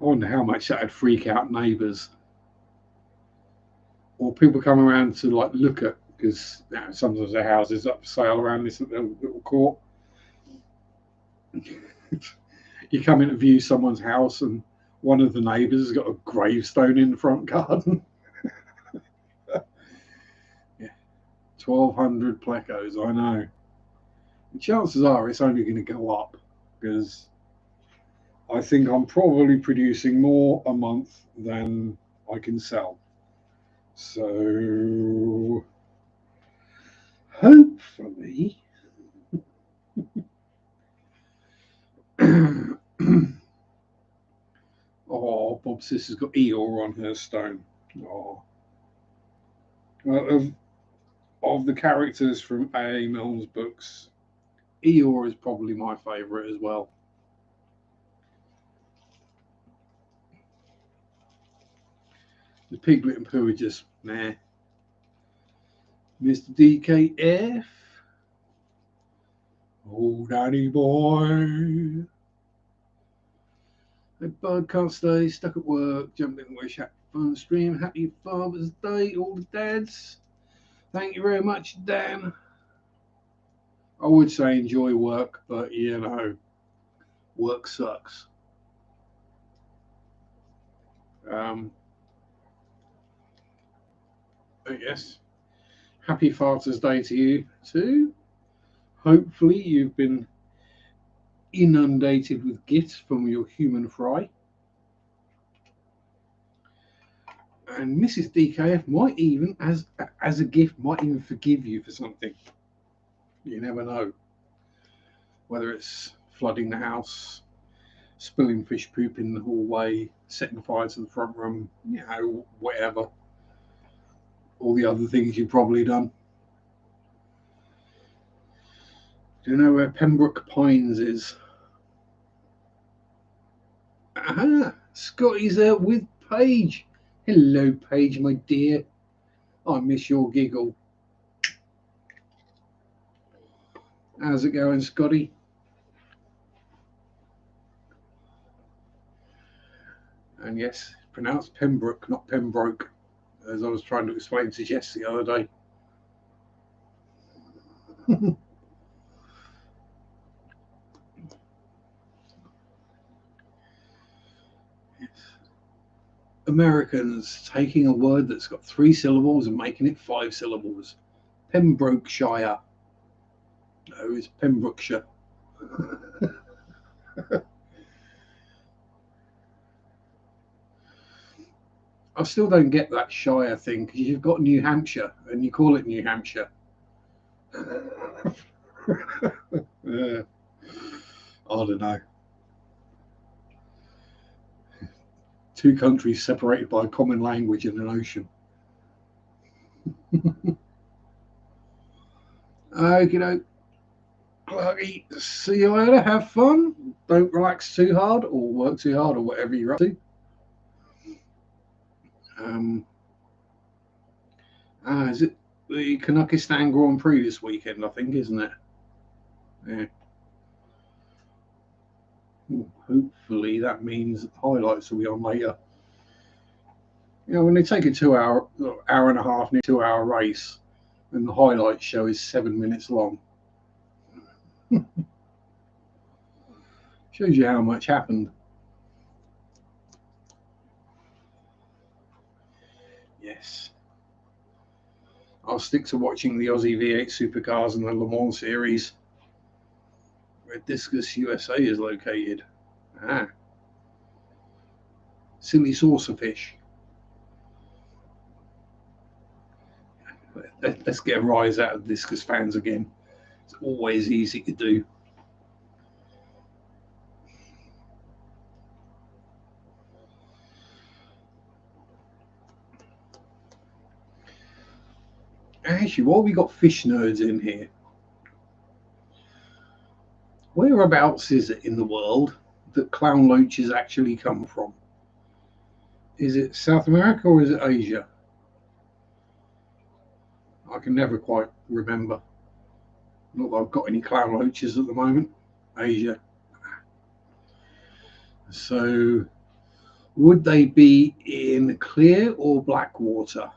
I wonder how much that would freak out neighbours, or people come around to like look at, because sometimes the houses up for sale around this little court. You come in to view someone's house and one of the neighbours has got a gravestone in the front garden. Yeah, 1,200 Plecos, I know. And chances are it's only going to go up, because I think I'm probably producing more a month than I can sell. So hopefully oh, Bob's sister's got Eeyore on her stone. Oh. Of the characters from A.A. Milne's books, Eeyore is probably my favourite as well. The Piglet and Pooh are just nah. Mr. DKF. Oh, Danny boy. Hey, bud, can't stay, stuck at work, jumped in wish, happy fun stream, happy Father's Day, all the dads. Thank you very much, Dan. I would say enjoy work, but you know, work sucks. But yes, happy Father's Day to you too. Hopefully you've been inundated with gifts from your human fry. And Mrs. DKF might even, as a gift, might even forgive you for something. You never know. Whether it's flooding the house, spilling fish poop in the hallway, setting fire to the front room, you know, whatever. All the other things you've probably done. Do you know where Pembroke Pines is? Aha, Scotty's out with Paige. Hello, Paige, my dear. I miss your giggle. How's it going, Scotty? And yes, pronounced Pembroke, not Pembroke, as I was trying to explain to Jess the other day. Yes. Americans taking a word that's got 3 syllables and making it 5 syllables. Pembrokeshire. No, it's Pembrokeshire. I still don't get that Shire thing, because you've got New Hampshire and you call it New Hampshire. I don't know. 2 countries separated by a common language and an ocean. Okay, Clarky, see you later. Have fun. Don't relax too hard or work too hard or whatever you're up to. Is it the Kazakhstan Grand Prix this weekend? I think, isn't it? Yeah. Hopefully that means highlights will be on later. You know, when they take a 2 hour and a half, 2 hour race, and the highlight show is 7 minutes long. Shows you how much happened. Yes. I'll stick to watching the Aussie V8 Supercars and the Le Mans series, where Discus USA is located. Silly saucer fish. Let's get a rise out of Discus fans again. It's always easy to do. Actually, while we got fish nerds in here, whereabouts is it in the world that clown loaches actually come from? Is it South America or is it Asia? I can never quite remember. Not that I've got any clown loaches at the moment. Asia. So, would they be in clear or black water?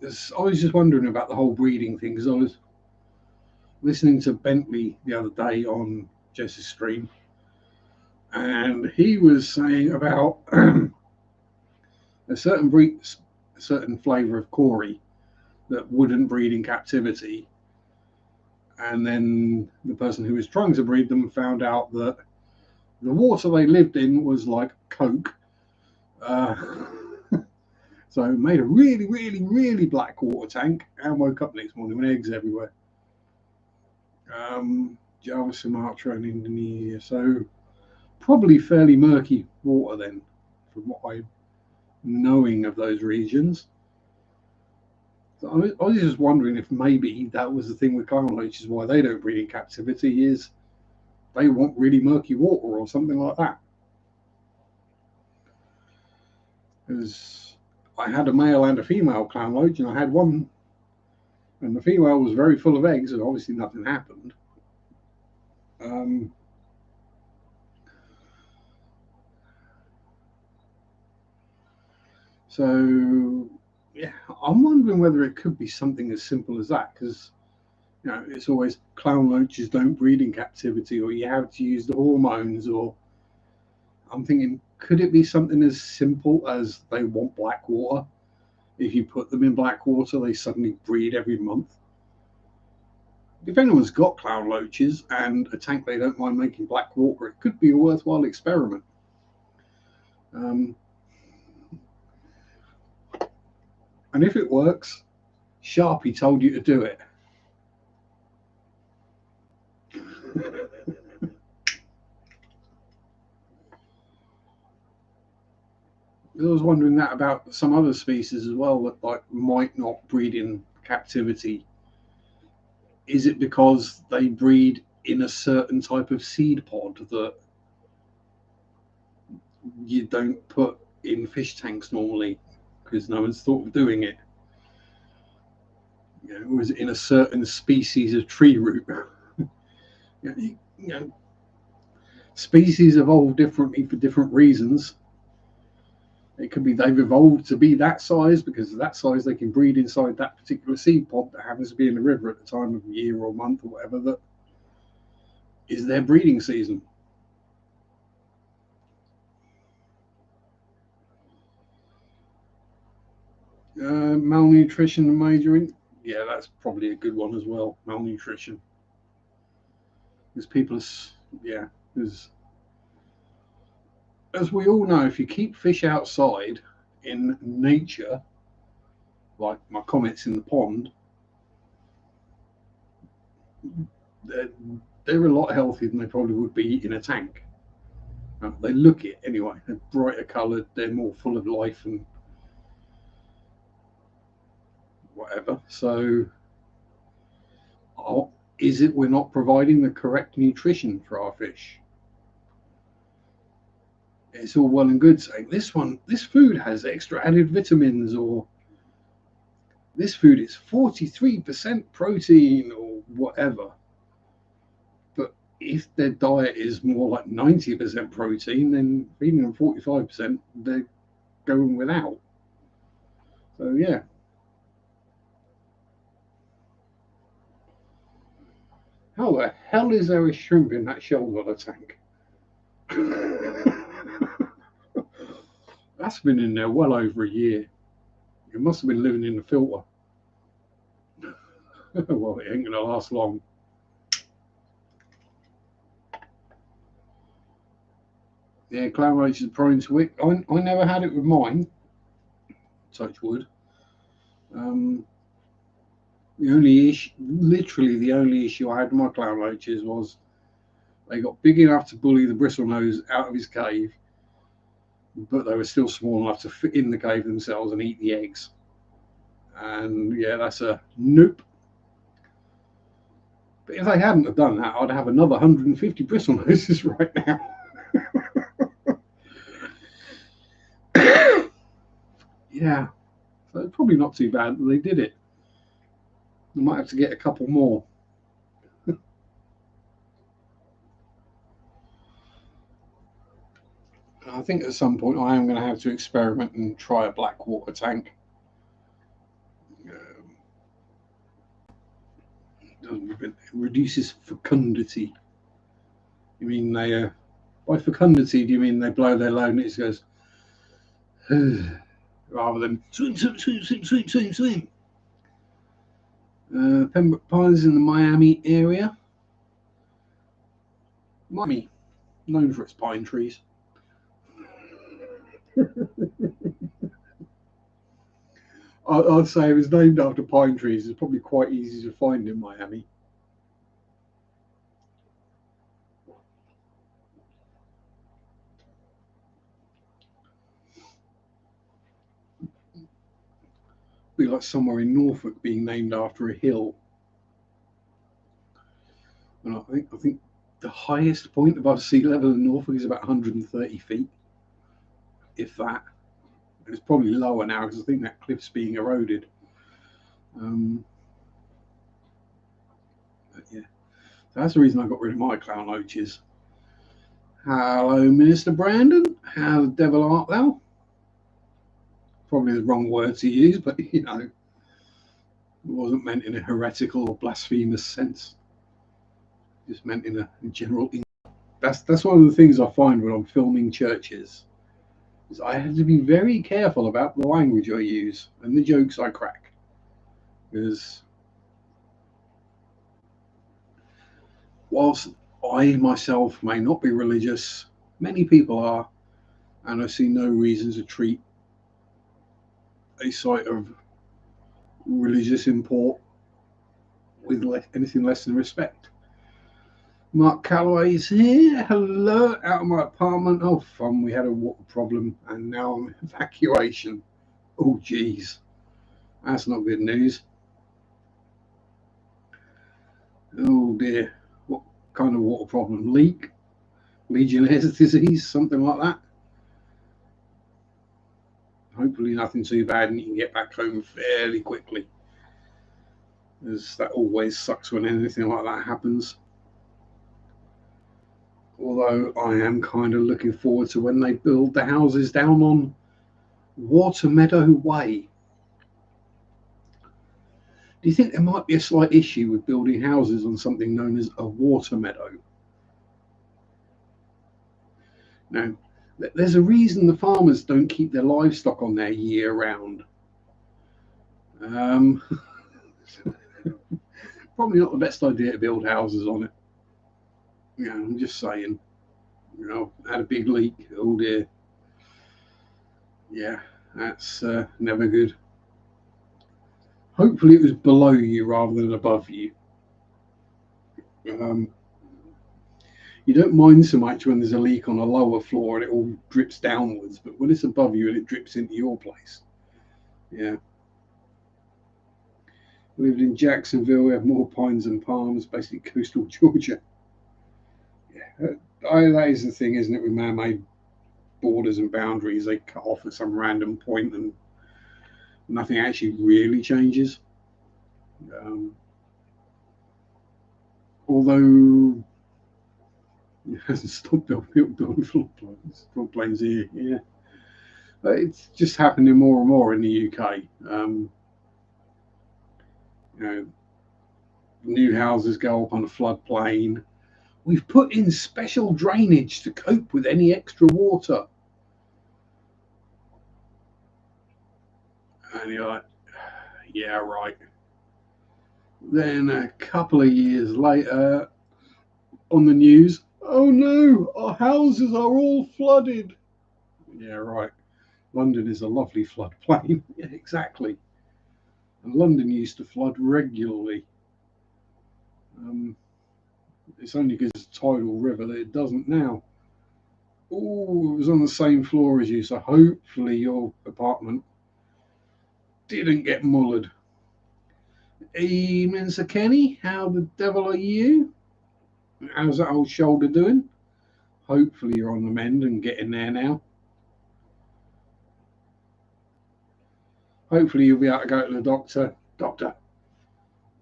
I was just wondering about the whole breeding thing, because I was listening to Bentley the other day on Jess's stream, and he was saying about a certain flavour of Corey that wouldn't breed in captivity, and then the person who was trying to breed them found out that the water they lived in was like Coke. So made a really, really, really black water tank and woke up next morning with eggs everywhere. Java, Sumatra and Indonesia. So probably fairly murky water then, from what I'm knowing of those regions. So I was just wondering if maybe that was the thing with clown loaches, why they don't breed in captivity, is they want really murky water or something like that. Because I had a male and a female clown loach, and I had one, and the female was very full of eggs, and obviously nothing happened. So yeah, I'm wondering whether it could be something as simple as that, because you know it's always clown loaches don't breed in captivity, or you have to use the hormones, or I'm thinking, could it be something as simple as they want black water? If you put them in black water, they suddenly breed every month. If anyone's got clown loaches and a tank they don't mind making black water, it could be a worthwhile experiment. And if it works, Sharpe told you to do it. I was wondering that about some other species as well that like might not breed in captivity. Is it because they breed in a certain type of seed pod that you don't put in fish tanks normally because no one's thought of doing it? You know, or is it in a certain species of tree root? You know, species evolve differently for different reasons. It could be they've evolved to be that size because of that size they can breed inside that particular seed pod that happens to be in the river at the time of year or month or whatever that is their breeding season. Malnutrition and majoring. Yeah, that's probably a good one as well. Malnutrition. Because people are, yeah, because as we all know, if you keep fish outside in nature, like my comments in the pond, they're, they're a lot healthier than they probably would be in a tank. They look it anyway. They're brighter coloured. They're more full of life and whatever. So, is it we're not providing the correct nutrition for our fish? It's all well and good saying this food has extra added vitamins, or this food is 43% protein, or whatever. But if their diet is more like 90% protein, then feeding them 45%, they're going without. So, yeah. How the hell is there a shrimp in that shell water tank? That's been in there well over a year. It must have been living in the filter. Well, it ain't gonna last long. Yeah, clown roach is prone to it. I never had it with mine. Touch wood. The only issue, literally the only issue I had with my clown roaches was they got big enough to bully the bristlenose out of his cave, but they were still small enough to fit in the cave themselves and eat the eggs. And yeah, that's a nope. But if they hadn't have done that, I'd have another 150 bristlenoses right now. Yeah, so it's probably not too bad that they did it. I might have to get a couple more. I think at some point I am going to have to experiment and try a black water tank. It reduces fecundity. You mean they, by fecundity, do you mean they blow their load and it just goes, rather than swim, swim, swim, swim, swim, swim, swim? Pembroke Pines in the Miami area. Miami, known for its pine trees. I'd say it was named after pine trees. It's probably quite easy to find in Miami. Be like somewhere in Norfolk being named after a hill. And I think the highest point above sea level in Norfolk is about 130 feet, if that. It's probably lower now because I think that cliff's being eroded. But yeah, so that's the reason I got rid of my clown loaches. Hello, Minister Brandon. How the devil art thou? Probably the wrong word to use, but you know, it wasn't meant in a heretical or blasphemous sense. Just meant in a general. That's one of the things I find when I'm filming churches. Is I have to be very careful about the language I use and the jokes I crack, because whilst I myself may not be religious, many people are, and I see no reason to treat a site of religious import with anything less than respect. Mark Calloway's here. Hello, out of my apartment. Oh, fun. We had a water problem and now I'm evacuation. Oh, geez. That's not good news. Oh, dear. What kind of water problem? Leak? Legionnaire's disease? Something like that? Hopefully nothing too bad and you can get back home fairly quickly. As that always sucks when anything like that happens. Although I am kind of looking forward to when they build the houses down on Watermeadow Way. Do you think there might be a slight issue with building houses on something known as a water meadow? Now, there's a reason the farmers don't keep their livestock on there year round. Probably not the best idea to build houses on it. Yeah, I'm just saying. Had a big leak. Oh dear. Yeah, that's never good. Hopefully it was below you rather than above you. You don't mind so much when there's a leak on a lower floor and it all drips downwards, but when it's above you and it drips into your place, yeah. We lived in Jacksonville. We have more pines and palms, basically coastal Georgia. Yeah, that is the thing, isn't it? With man-made borders and boundaries, they cut off at some random point and nothing actually really changes. Although it hasn't stopped building floodplains here. Yeah, but it's just happening more and more in the UK. New houses go up on a floodplain. We've put in special drainage to cope with any extra water. And you're like, yeah, right. Then a couple of years later, on the news, oh no, our houses are all flooded. Yeah, right. London is a lovely floodplain. Yeah, exactly. And London used to flood regularly. It's only because it's a tidal river that it doesn't now. Oh, it was on the same floor as you, so hopefully your apartment didn't get mullered. Evening, Sir Kenny. How the devil are you? How's that old shoulder doing? Hopefully you're on the mend and getting there now. Hopefully you'll be able to go to the doctor. Doctor,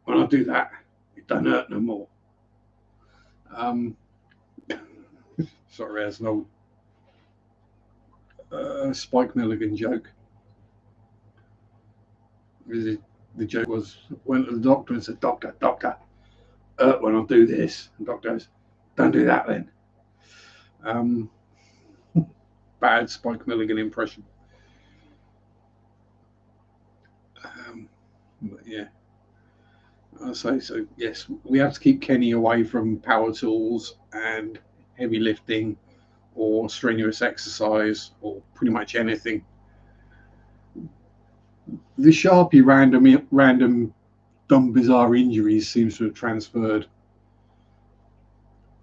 when I do that, it don't hurt no more. Sorry, that's an old Spike Milligan joke. The joke was, went to the doctor and said, Doctor, when I do this. And the doctor goes, don't do that then. Bad Spike Milligan impression. But yeah, I say so. Yes, we have to keep Kenny away from power tools and heavy lifting or strenuous exercise or pretty much anything. The Sharpe random dumb bizarre injuries seems to have transferred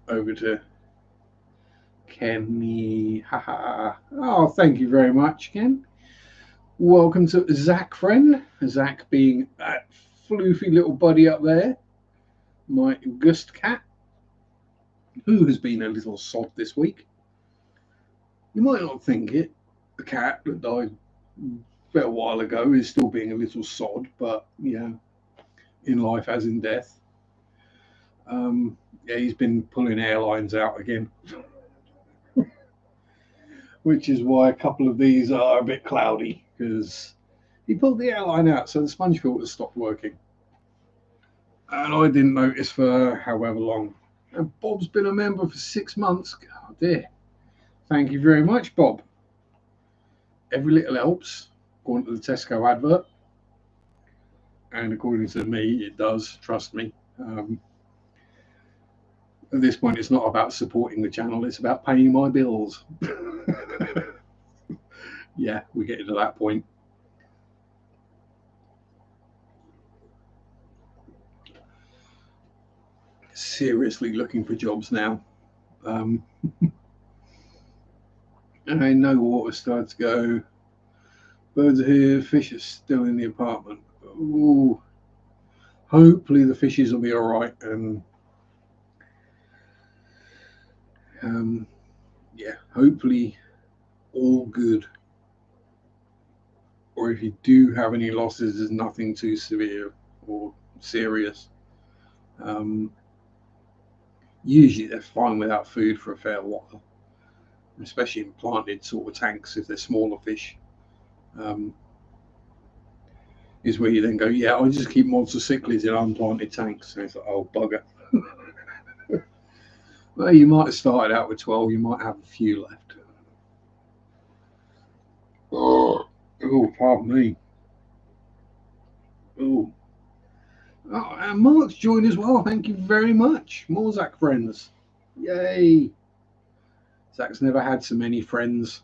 over to Kenny. Oh, thank you very much, Ken. Welcome to Zach, friend. Zach being that floofy little buddy up there, my Gust cat, who has been a little sod this week. You might not think it. The cat that died a little while ago is still being a little sod, but yeah, in life as in death. Yeah, he's been pulling airlines out again. Which is why a couple of these are a bit cloudy, because he pulled the airline out, so the sponge filter stopped working. And I didn't notice for however long. And Bob's been a member for 6 months. Oh dear. Thank you very much, Bob. Every little helps, according to the Tesco advert. And according to me, it does, trust me. At this point, it's not about supporting the channel, it's about paying my bills. Yeah, we're getting to that point. seriously looking for jobs now. And no water started to go. Birds are here. Fish are still in the apartment. Ooh. Hopefully the fishes will be all right. And yeah, hopefully all good. Or if you do have any losses, there's nothing too severe or serious. Usually they're fine without food for a fair while, especially in planted sort of tanks if they're smaller fish. Is where you then go, yeah, I'll just keep monster cichlids in unplanted tanks. And it's like, oh, bugger. Well, you might have started out with 12, you might have a few left. Oh, pardon me. Oh, and Mark's joined as well. Thank you very much. More Zach friends. Yay. Zach's never had so many friends.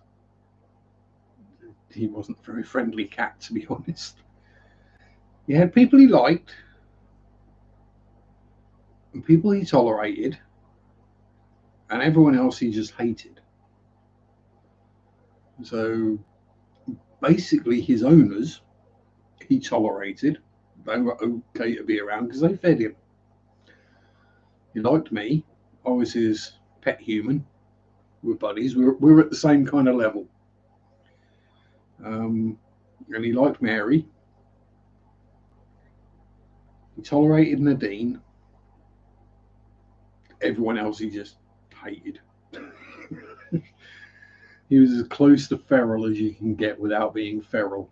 He wasn't a very friendly cat, to be honest. He had people he liked and people he tolerated, and everyone else he just hated. So basically his owners he tolerated. They were okay to be around because they fed him. He liked me. I was his pet human. We're buddies. We're at the same kind of level. And he liked Mary. He tolerated Nadine. Everyone else he just hated. He was as close to feral as you can get without being feral.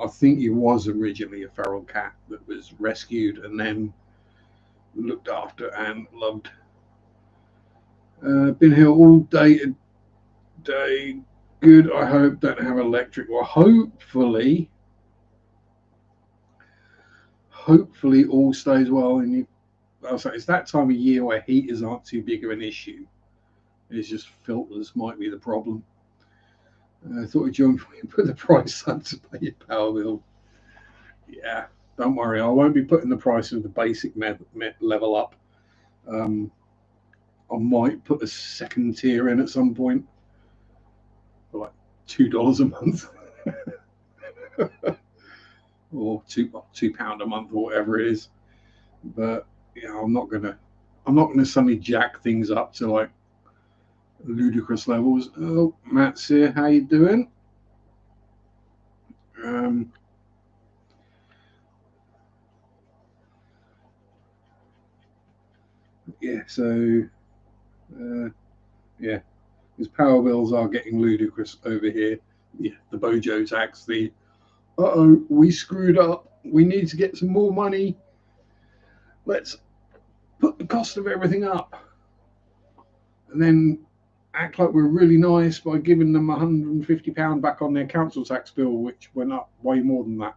I think he was originally a feral cat that was rescued and then looked after and loved. Been here all day today. Good, I hope. Don't have electric. Well, hopefully all stays well. And it's that time of year where heaters aren't too big of an issue. It's just filters might be the problem. I thought we'd join before you put the price up to pay your power bill. Yeah, don't worry. I won't be putting the price of the basic level up. I might put a second tier in at some point for like $2 a month. Or £2 a month or whatever it is. But yeah, I'm not gonna suddenly jack things up to like ludicrous levels. Oh, Matt's here. How you doing? Yeah, so yeah, his power bills are getting ludicrous over here. Yeah, the Bojo tax, the we screwed up. We need to get some more money. Let's put the cost of everything up. And then act like we're really nice by giving them £150 back on their council tax bill, which went up way more than that.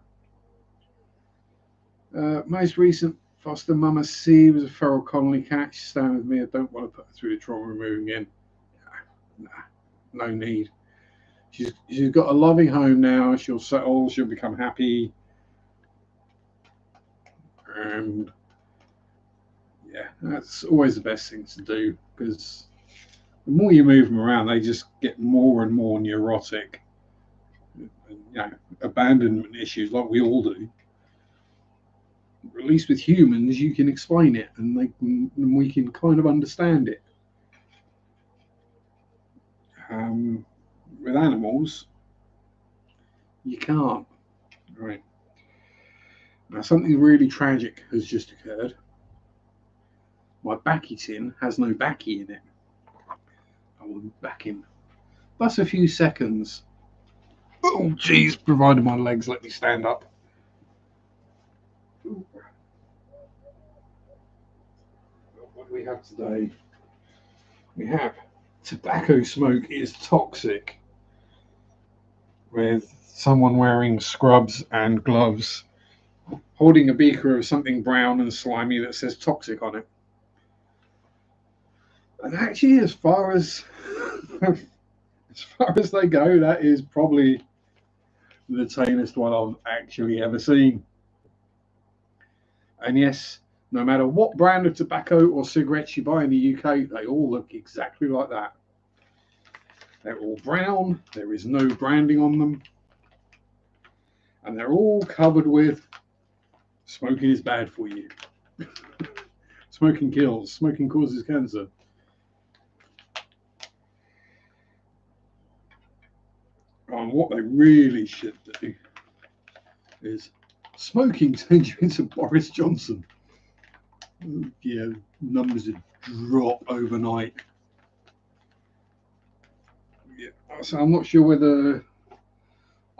Most recent foster mama C was a feral colony cat. She's staying with me. I don't want to put her through the trauma of moving in. Nah, no need. She's got a loving home now. She'll settle. She'll become happy. And yeah, that's always the best thing to do, because the more you move them around, they just get more and more neurotic. Abandonment issues like we all do. At least with humans, you can explain it, and we can kind of understand it. With animals, you can't. Right. Now, something really tragic has just occurred. My backy tin has no backy in it. I will be back in plus a few seconds. Oh, geez, provided my legs let me stand up. Ooh. What do we have today? We have tobacco smoke is toxic, with someone wearing scrubs and gloves holding a beaker of something brown and slimy that says toxic on it. And actually, as far as they go, that is probably the tamest one I've actually ever seen. And yes, No matter what brand of tobacco or cigarettes you buy in the UK, they all look exactly like that. They're all brown, there is no branding on them, and they're all covered with smoking is bad for you. Smoking kills, smoking causes cancer. And what they really should do is smoking turns you into Boris Johnson. Yeah, numbers would drop overnight. Yeah, so I'm not sure whether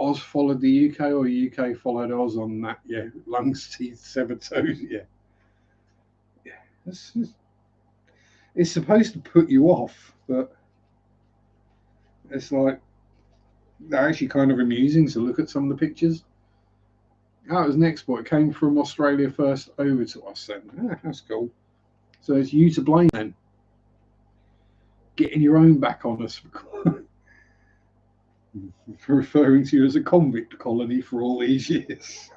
Oz followed the UK or UK followed Oz on that. Yeah, lungs, teeth, severed toes. Yeah, it's supposed to put you off, but it's like they're actually kind of amusing to look at some of the pictures. Oh, it was an export. It came from Australia first over to us then. That's cool. So it's you to blame then. Getting your own back on us for referring to you as a convict colony for all these years.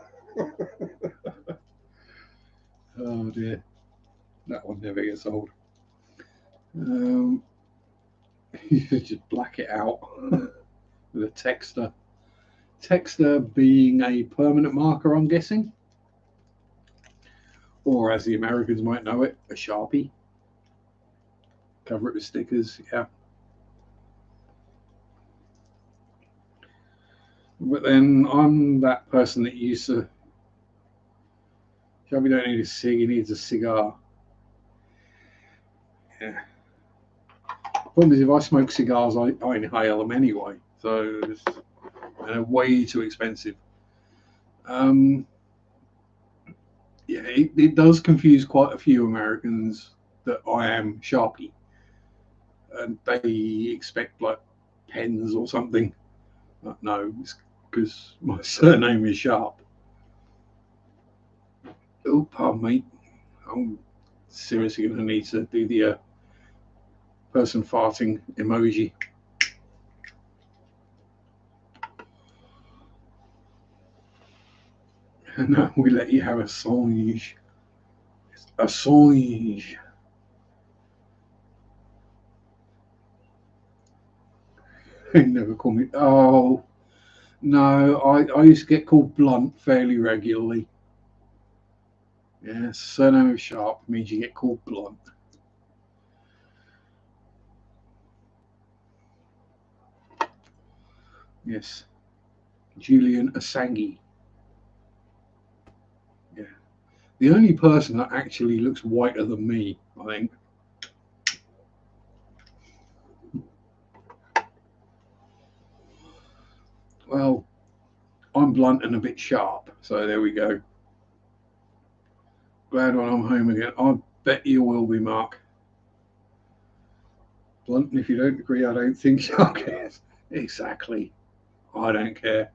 Oh dear. That one never gets old. You just black it out with a texter. Texter being a permanent marker, I'm guessing. Or as the Americans might know it, a Sharpie. Cover it with stickers, yeah. But then I'm that person that used to, Shelby don't need a cig, he needs a cigar. Yeah. The problem is if I smoke cigars, I inhale them anyway. So they're way too expensive. Yeah, it does confuse quite a few Americans that I am Sharpie. And they expect like pens or something. No, it's because my surname is Sharpe. Oh, pardon me. I'm seriously going to need to do the person farting emoji. No, we let you have a Assange. Assange. They never call me. Oh, no, I used to get called Blunt fairly regularly. Yeah, surname of Sharpe means you get called Blunt. Yes. Julian Assange. Yeah. The only person that actually looks whiter than me, I think. Well, I'm blunt and a bit sharp, so there we go. Glad when I'm home again. I bet you will be, Mark. Blunt, and if you don't agree, I don't think sharp cares. Exactly. I don't care.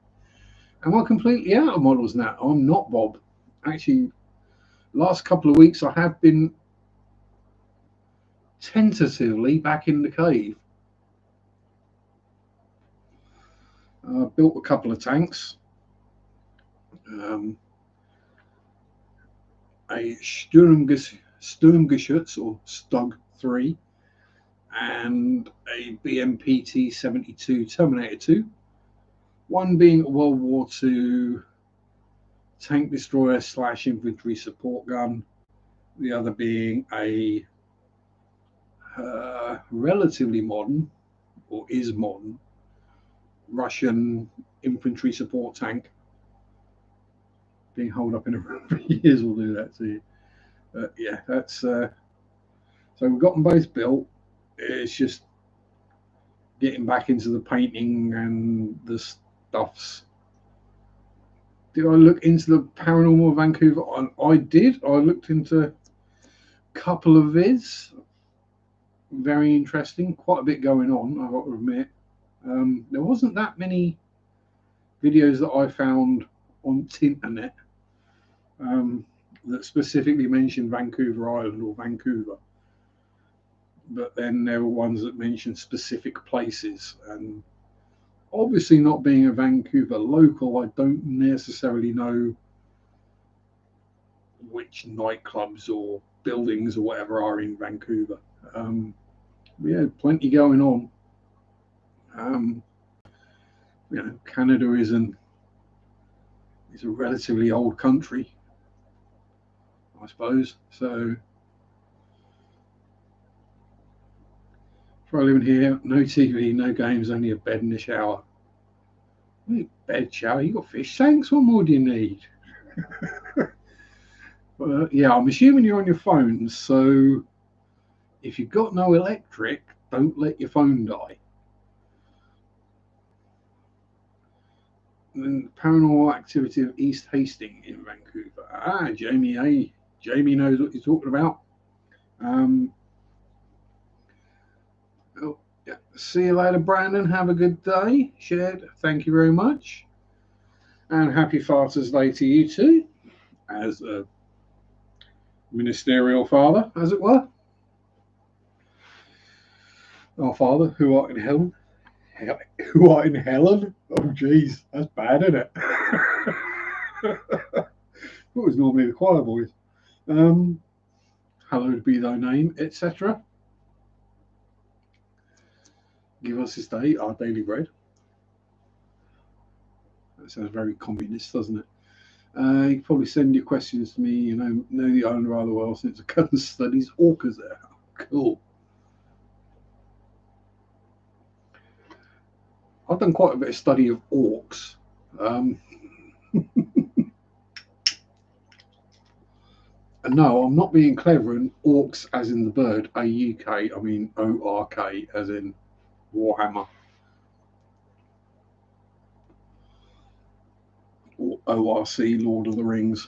Am I completely out of models now? I'm not, Bob. Actually, last couple of weeks I have been tentatively back in the cave. I built a couple of tanks. A Sturmgeschütz or Stug 3 and a BMPT 72 Terminator 2. One being a World War II tank destroyer / infantry support gun. The other being a relatively modern, or is modern, Russian infantry support tank. Being holed up in a room for years will do that to you. Yeah, that's so we've got them both built. It's just getting back into the painting and the stuffs. Did I look into the paranormal of Vancouver? I did. I looked into a couple of vids. Very interesting. Quite a bit going on, I've got to admit. There wasn't that many videos that I found on Tinternet that specifically mentioned Vancouver Island or Vancouver. But then there were ones that mentioned specific places. And obviously, not being a Vancouver local, I don't necessarily know which nightclubs or buildings or whatever are in Vancouver. Yeah, plenty going on. Um, Canada is a relatively old country, I suppose. So for living here, no TV, no games, only a bed and a shower. Bed, shower, you got fish tanks. What more do you need? Yeah, I'm assuming you're on your phone. So if you've got no electric, don't let your phone die. And then paranormal activity of East Hastings in Vancouver. Jamie, hey, Jamie knows what you're talking about. Oh, yeah. See you later, Brandon. Have a good day. Shared. Thank you very much. And happy Father's Day to you too, as a ministerial father, as it were. Our Father, who art in heaven. Who art in Helen? Oh, jeez, that's bad, isn't it? It was normally the choir boys. Hallowed be thy name, etc. Give us this day our daily bread. That sounds very communist, doesn't it? You can probably send your questions to me. Know the island rather well since the cousin studies orcas there. Cool. I've done quite a bit of study of orcs. And no, I'm not being clever. And orcs, as in the bird, A-U-K. I mean O-R-K, as in Warhammer. Or O-R-C, Lord of the Rings.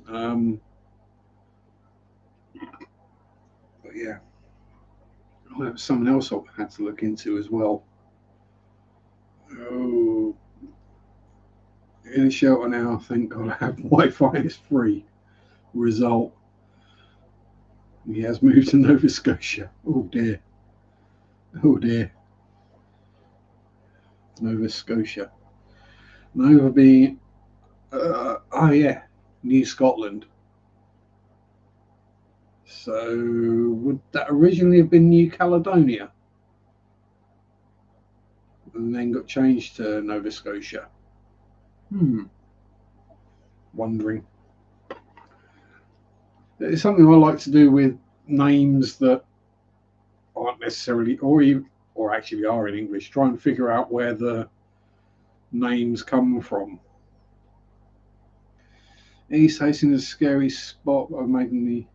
But yeah, that was something else I had to look into as well. Oh, in a shelter now, thank God I have Wi-Fi is free. Result, he has moved to Nova Scotia. Oh dear. Oh dear. Nova Scotia. Nova being, oh yeah, New Scotland. So would that originally have been New Caledonia? And then got changed to Nova Scotia? Wondering. It's something I like to do with names that aren't necessarily, or actually are in English. Try and figure out where the names come from. East Hastings is a scary spot. I'm making the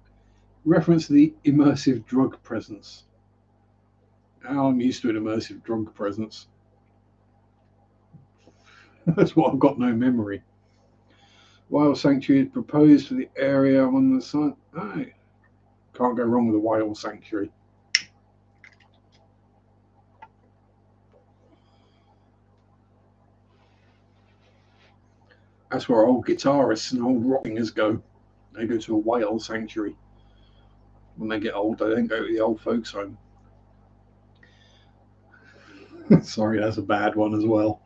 reference to the immersive drug presence. I'm used to an immersive drug presence. That's what I've got no memory. Whale sanctuary is proposed for the area on the site. Oh, can't go wrong with a whale sanctuary. That's where old guitarists and old rock singers go. They go to a whale sanctuary. When they get old, they don't go to the old folks' home. Sorry, that's a bad one as well.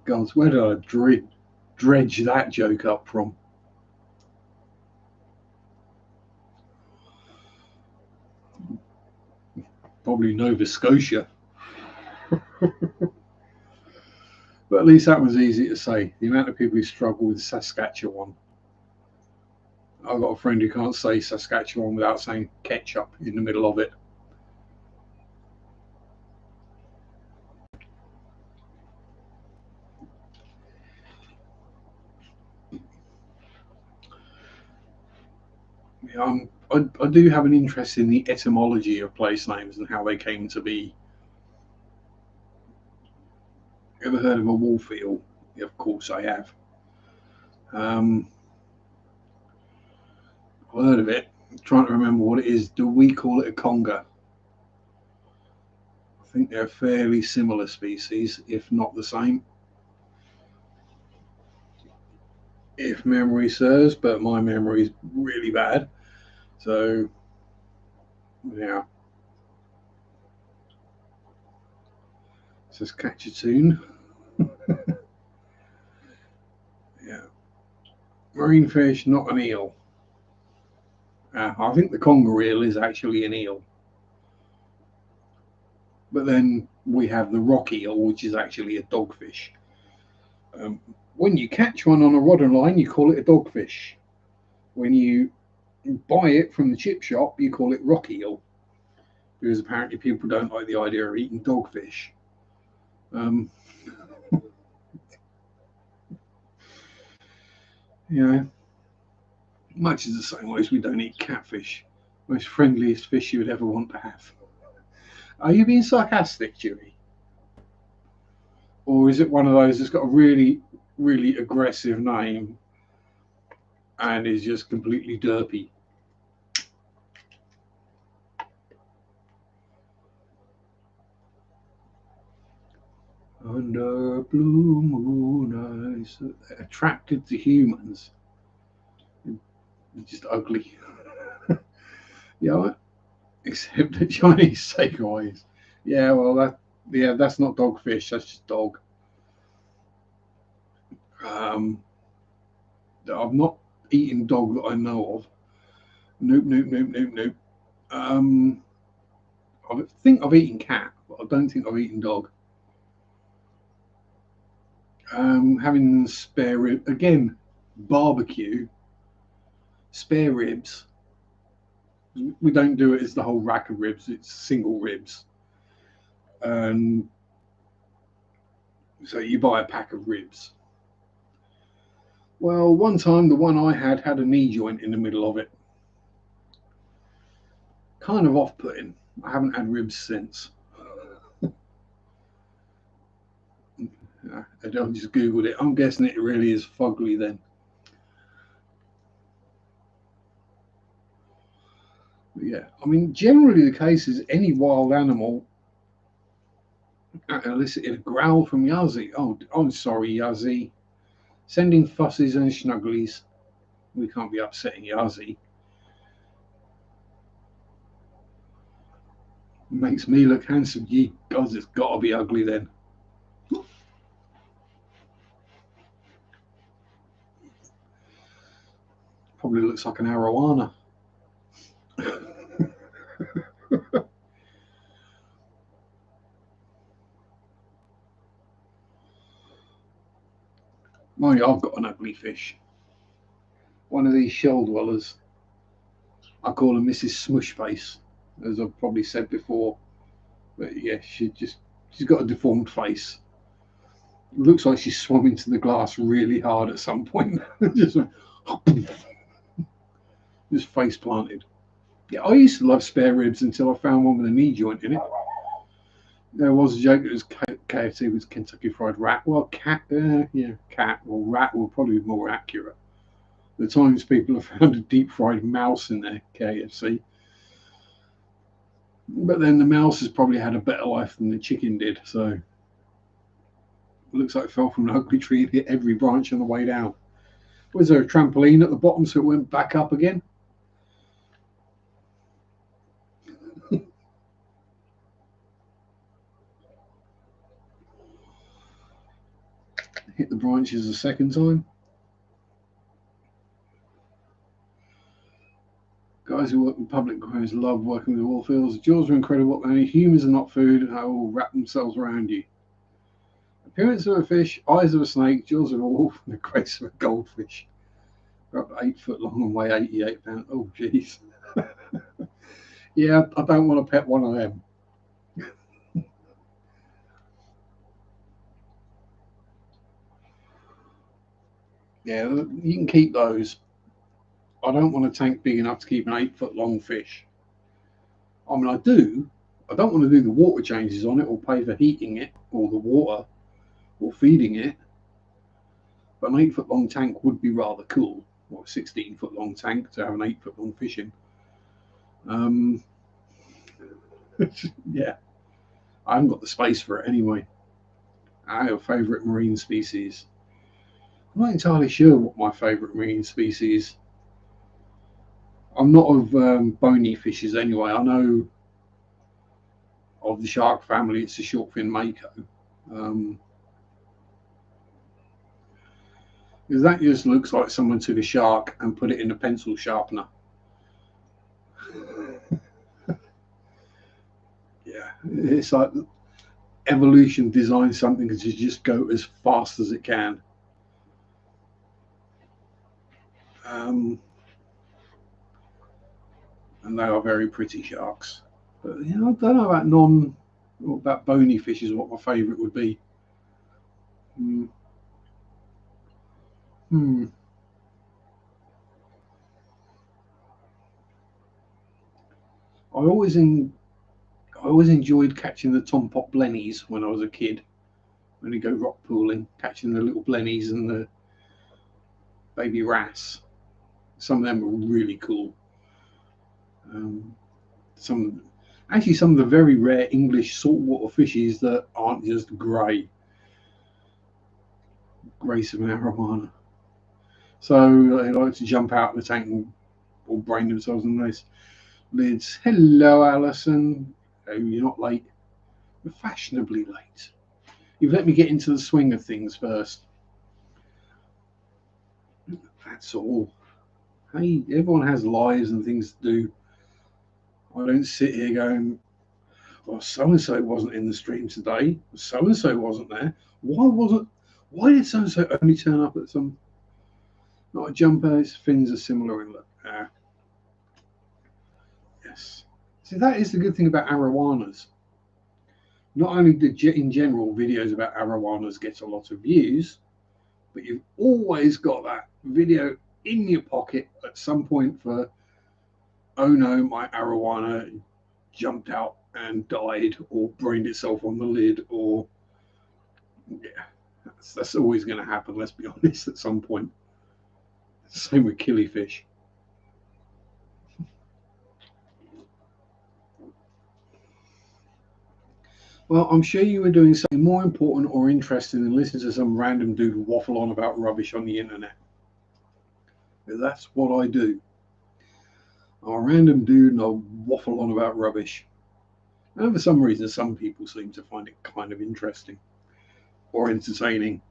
God, where did I dredge that joke up from? Probably Nova Scotia. But at least that was easy to say. The amount of people who struggle with Saskatchewan. I've got a friend who can't say Saskatchewan without saying ketchup in the middle of it. Yeah, I do have an interest in the etymology of place names and how they came to be. Ever heard of a Wallfield? Yeah, of course I have. I've heard of it. I'm trying to remember what it is. Do we call it a conger? I think they're fairly similar species, if not the same. If memory serves, but my memory is really bad. So, yeah. Saskatchewan. Yeah. marine fish, not an eel. I think the conger eel is actually an eel. But then we have the rock eel, which is actually a dogfish. When you catch one on a rod and line, you call it a dogfish. When you buy it from the chip shop, you call it rock eel, because apparently people don't like the idea of eating dogfish. You know, much is the same way as we don't eat catfish, most friendliest fish you would ever want to have. Are you being sarcastic, Chewie? Or is it one of those that's got a really, really aggressive name and is just completely derpy? Under blue moon eyes, attracted to humans. Just ugly. Yeah, except the Chinese takeaways. Yeah, well, that's not dogfish. That's just dog. I've not eaten dog that I know of. Nope, nope, nope, nope, nope. I think I've eaten cat, but I don't think I've eaten dog. Having spare rib again, barbecue, spare ribs. We don't do it as the whole rack of ribs. It's single ribs, and so you buy a pack of ribs. Well, one time the one I had a knee joint in the middle of it. Kind of off-putting. I haven't had ribs since. I just googled it. I'm guessing it really is fugly then. But yeah, I mean, generally the case is any wild animal elicited a growl from Yazzie. Oh, I'm sorry, Yazzie. Sending fussies and snugglies. We can't be upsetting Yazzie. Makes me look handsome. Ye gods, it's got to be ugly then. Probably looks like an arowana. Oh yeah, I've got an ugly fish. One of these shell dwellers. I call her Mrs. Smushface, as I've probably said before. But yeah, she's got a deformed face. It looks like she swam into the glass really hard at some point. just face planted. Yeah, I used to love spare ribs until I found one with a knee joint in it. There was a joke that it was KFC was Kentucky Fried Rat. Well, cat or rat will probably be more accurate. The times people have found a deep fried mouse in their KFC. But then the mouse has probably had a better life than the chicken did, so it looks like it fell from an ugly tree and hit every branch on the way down. Was there a trampoline at the bottom so it went back up again? Hit the branches a second time. Guys who work in public grounds love working with all fields. The jaws are incredible. Only humans are not food and how will wrap themselves around you. Appearance of a fish, eyes of a snake, jaws of a wolf, and the grace of a goldfish. They're up 8 foot long and weigh 88 pounds. Oh, jeez. Yeah, I don't want to pet one of them. Yeah, you can keep those. I don't want a tank big enough to keep an 8 foot long fish. I mean, I do. I don't want to do the water changes on it or pay for heating it or the water or feeding it. But an 8 foot long tank would be rather cool. Or a 16 foot long tank to have an 8 foot long fish in. Yeah, I haven't got the space for it anyway. I have a favourite marine species. I'm not entirely sure what my favourite marine species. I'm not of bony fishes anyway. I know of the shark family, it's the shortfin mako. Because that just looks like someone took a shark and put it in a pencil sharpener. Yeah, it's like evolution designed something to just go as fast as it can. And they are very pretty sharks. But you know, I don't know about bony fish is what my favourite would be. Hmm. Hmm. I always enjoyed catching the tompock blennies when I was a kid. When you go rock pooling, catching the little blennies and the baby wrasse. Some of them were really cool. Um, some some of the very rare English saltwater fishes that aren't just grey some arowana. So they like to jump out of the tank and all brain themselves in those lids. Hello, Alison. Oh, you're not late. You're fashionably late. You've let me get into the swing of things first. That's all. Hey, everyone has lives and things to do. I don't sit here going, well, so and so wasn't in the stream today. So and so wasn't there. Why did so and so only turn up at some? Not a jumper. His fins are similar in look. Yes. See, that is the good thing about arowanas. Not only do in general videos about arowanas get a lot of views, but you've always got that video in your pocket at some point for, oh no, my arowana jumped out and died or brained itself on the lid, or yeah, that's always going to happen, let's be honest, at some point. Same with killifish. Well, I'm sure you were doing something more important or interesting than listening to some random dude waffle on about rubbish on the internet. That's what I do. I'm a random dude and I'll waffle on about rubbish. And for some reason, some people seem to find it kind of interesting or entertaining.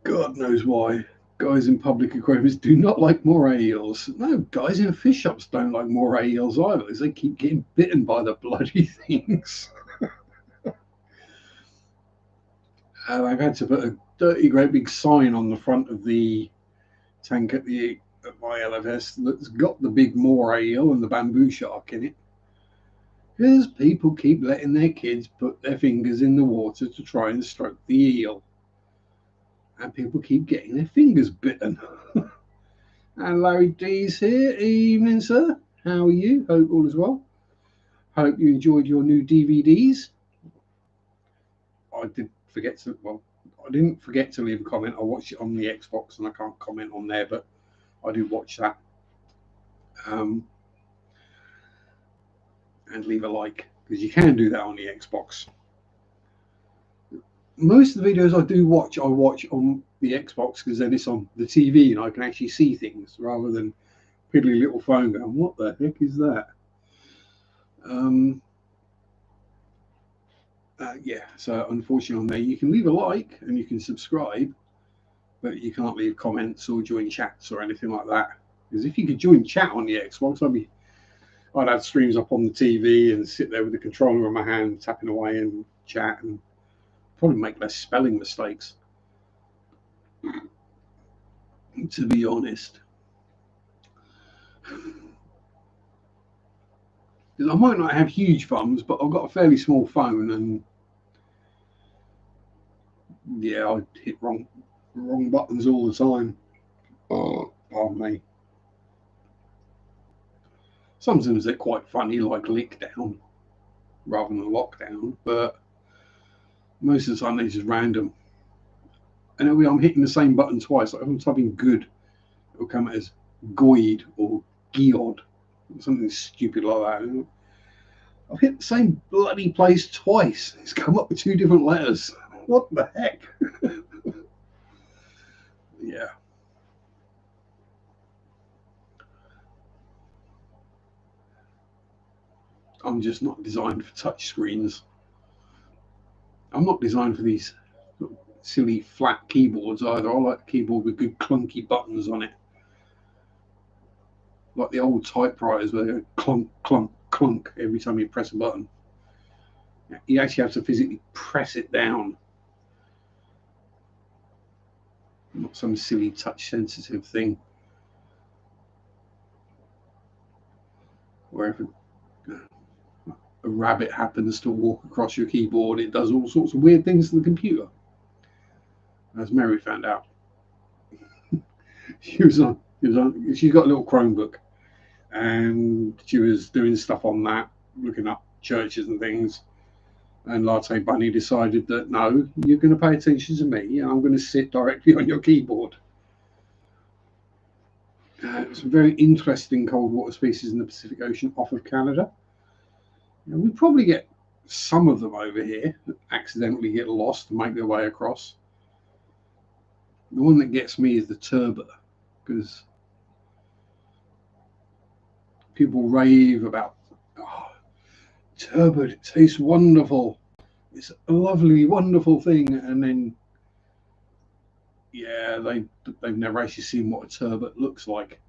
God knows why. Guys in public aquariums do not like moray eels. No, guys in fish shops don't like moray eels either, because they keep getting bitten by the bloody things. I've had to put a dirty, great big sign on the front of the tank at my LFS that's got the big moray eel and the bamboo shark in it. Because people keep letting their kids put their fingers in the water to try and stroke the eel. And people keep getting their fingers bitten. And Larry D's here. Evening, sir. How are you? Hope all is well. Hope you enjoyed your new DVDs. I didn't forget to leave a comment. I watched it on the Xbox and I can't comment on there, but I do watch that. And leave a like, because you can do that on the Xbox. Most of the videos I watch on the Xbox because then it's on the TV and I can actually see things rather than piddly little phone going, what the heck is that? Yeah, so unfortunately on there you can leave a like and you can subscribe, but you can't leave comments or join chats or anything like that. Because if you could join chat on the Xbox, I'd have streams up on the TV and sit there with the controller in my hand, tapping away and chat, and probably make less spelling mistakes, to be honest. I might not have huge thumbs, but I've got a fairly small phone, and yeah, I hit wrong buttons all the time. Oh, pardon me. Sometimes they're quite funny, like lick down rather than lockdown, but most of the time they're just random. And I'm hitting the same button twice. Like if I'm typing good, it'll come as goid or geod, something stupid like that. I've hit the same bloody place twice. It's come up with two different letters. What the heck? Yeah. I'm just not designed for touch screens. I'm not designed for these silly flat keyboards either. I like a keyboard with good clunky buttons on it, like the old typewriters where they go clunk, clunk, clunk every time you press a button. You actually have to physically press it down, not some silly touch sensitive thing where if a rabbit happens to walk across your keyboard, it does all sorts of weird things to the computer. As Mary found out. She's got a little Chromebook, and she was doing stuff on that, looking up churches and things. And Latte Bunny decided that no, you're going to pay attention to me, and I'm going to sit directly on your keyboard. Some very interesting cold water species in the Pacific Ocean off of Canada. And we probably get some of them over here that accidentally get lost and make their way across. The one that gets me is the turbot, because people rave about, oh, turbot, it tastes wonderful. It's a lovely, wonderful thing. And then, yeah, they've never actually seen what a turbot looks like.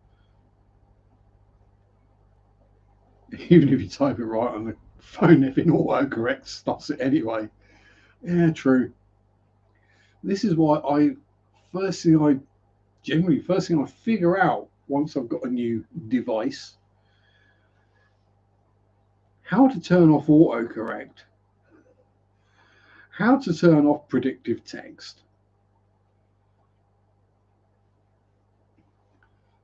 Even if you type it right on the phone, if in autocorrect stops it anyway. Yeah, true. This is why first thing I figure out once I've got a new device, how to turn off autocorrect, how to turn off predictive text.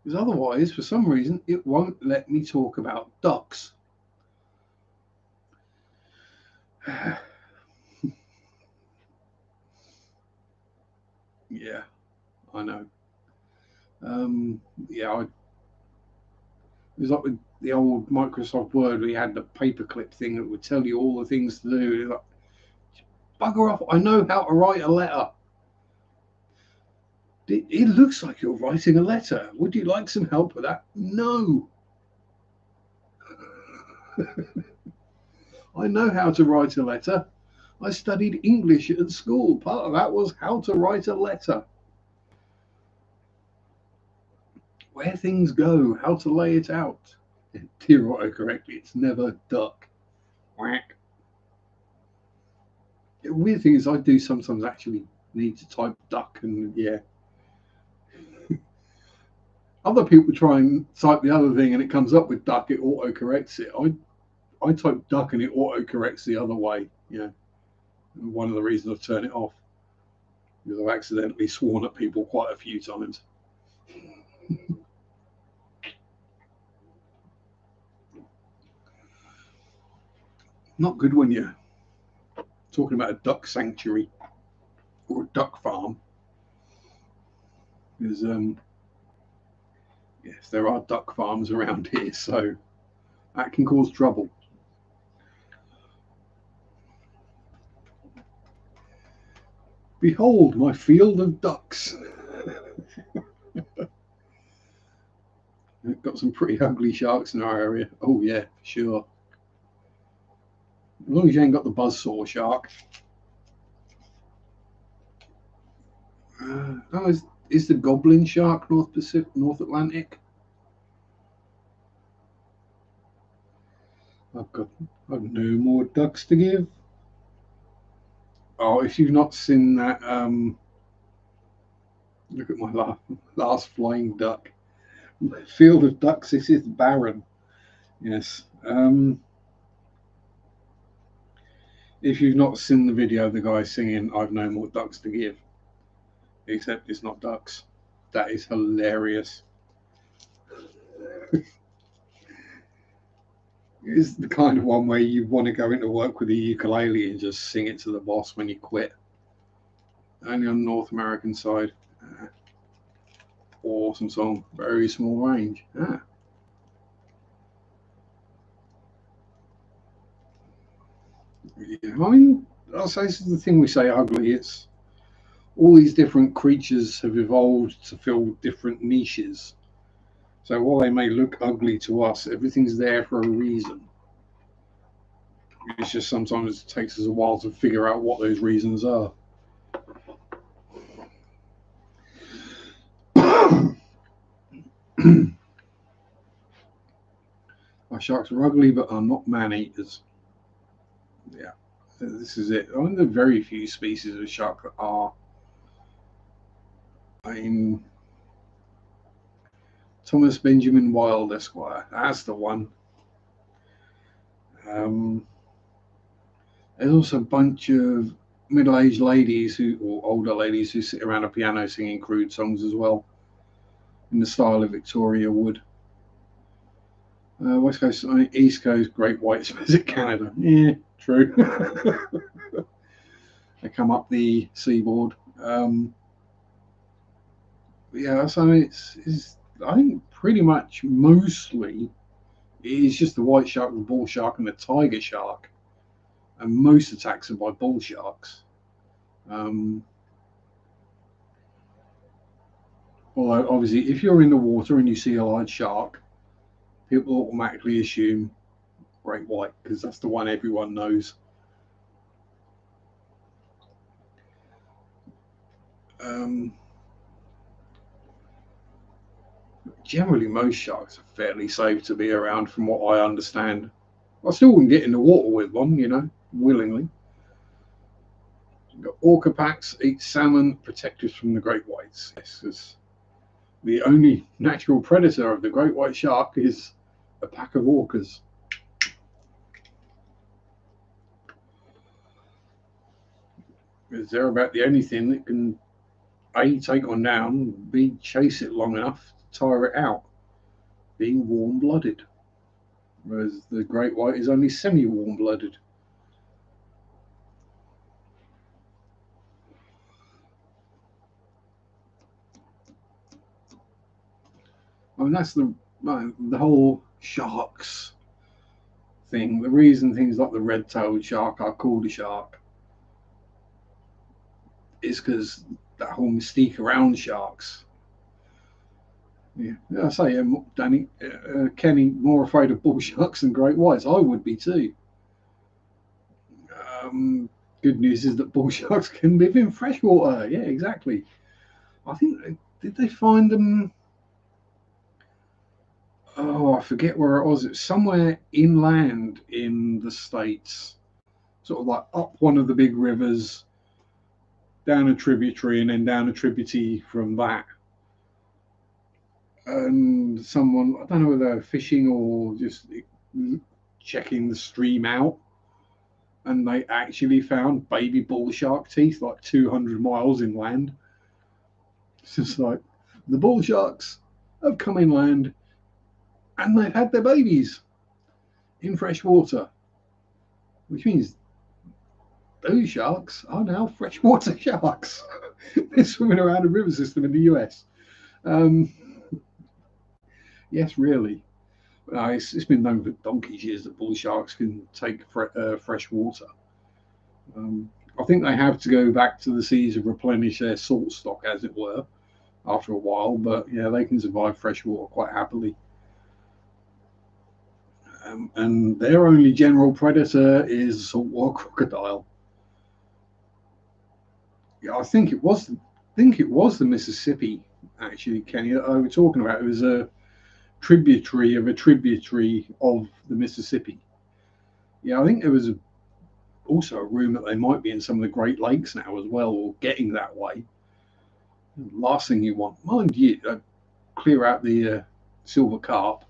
Because otherwise, for some reason, it won't let me talk about ducks. Yeah, I know. Yeah, it was like with the old Microsoft Word, we had the paperclip thing that would tell you all the things to do. Like, bugger off! I know how to write a letter. It looks like you're writing a letter. Would you like some help with that? No. I know how to write a letter. I studied English at school. Part of that was how to write a letter. Where things go, how to lay it out. Dear autocorrectly, it's never duck. Whack. The weird thing is I do sometimes actually need to type duck, and yeah. Other people try and type the other thing and it comes up with duck, it autocorrects it. I type duck and it autocorrects the other way. Yeah. And one of the reasons I've turned it off, because I've accidentally sworn at people quite a few times. Not good when you're talking about a duck sanctuary or a duck farm. Because yes, there are duck farms around here, so that can cause trouble. Behold my field of ducks. We've got some pretty ugly sharks in our area. Oh yeah, for sure. As long as you ain't got the buzzsaw shark. Is the goblin shark North Atlantic? I've no more ducks to give. Oh, if you've not seen that, look at my last flying duck. Field of ducks. This is barren. Yes. If you've not seen the video of the guy singing "I've no more ducks to give," except it's not ducks, that is hilarious. It's the kind of one where you want to go into work with a ukulele and just sing it to the boss when you quit. Only on the North American side. Awesome song, very small range. I mean, I'll say this is the thing we say ugly. It's all these different creatures have evolved to fill different niches. So while they may look ugly to us, everything's there for a reason. It's just sometimes it takes us a while to figure out what those reasons are. Sharks are ugly, but are not man-eaters. Yeah, this is it. I mean, there are very few species of shark that are. I mean, Thomas Benjamin Wild, Esquire. That's the one. There's also a bunch of middle-aged ladies or older ladies who sit around a piano singing crude songs as well, in the style of Victoria Wood. West Coast, East Coast, Great Whites visit Canada. Yeah, true. They come up the seaboard. Yeah, so it's I think pretty much mostly it's just the white shark, the bull shark, and the tiger shark, and most attacks are by bull sharks. Although obviously, if you're in the water and you see a large shark, people automatically assume great white because that's the one everyone knows. Generally, most sharks are fairly safe to be around, from what I understand. I still wouldn't get in the water with one, willingly. Orca packs eat salmon, protectors from the great whites. Yes, because the only natural predator of the great white shark is a pack of orcas. Because they're about the only thing that can A, take one down, B, chase it long enough to tire it out, being warm-blooded. Whereas the great white is only semi-warm-blooded. I mean, that's the whole sharks thing. The reason things like the red-tailed shark are called a shark is because that whole mystique around sharks. Yeah, I say, Danny, Kenny, more afraid of bull sharks than great whites. I would be too. Good news is that bull sharks can live in freshwater. Yeah, exactly. I think, did they find them? Oh, I forget where it was. It's somewhere inland in the States, sort of like up one of the big rivers, down a tributary, and then down a tributary from that. And someone, I don't know whether they were fishing or just checking the stream out, and they actually found baby bull shark teeth like 200 miles inland. It's just like the bull sharks have come inland and they've had their babies in fresh water, which means those sharks are now freshwater sharks. They're swimming around a river system in the US. Yes, really. It's been known for donkey's years that bull sharks can take fresh water. I think they have to go back to the seas and replenish their salt stock, as it were, after a while. But yeah, they can survive freshwater quite happily. And their only general predator is saltwater crocodile. Yeah, I think it was the Mississippi, actually, Kenny, that I was talking about. It was a tributary of a tributary of the Mississippi. Yeah, I think there was also a rumour that they might be in some of the Great Lakes now as well, or getting that way. Last thing you want, mind you, clear out the silver carp.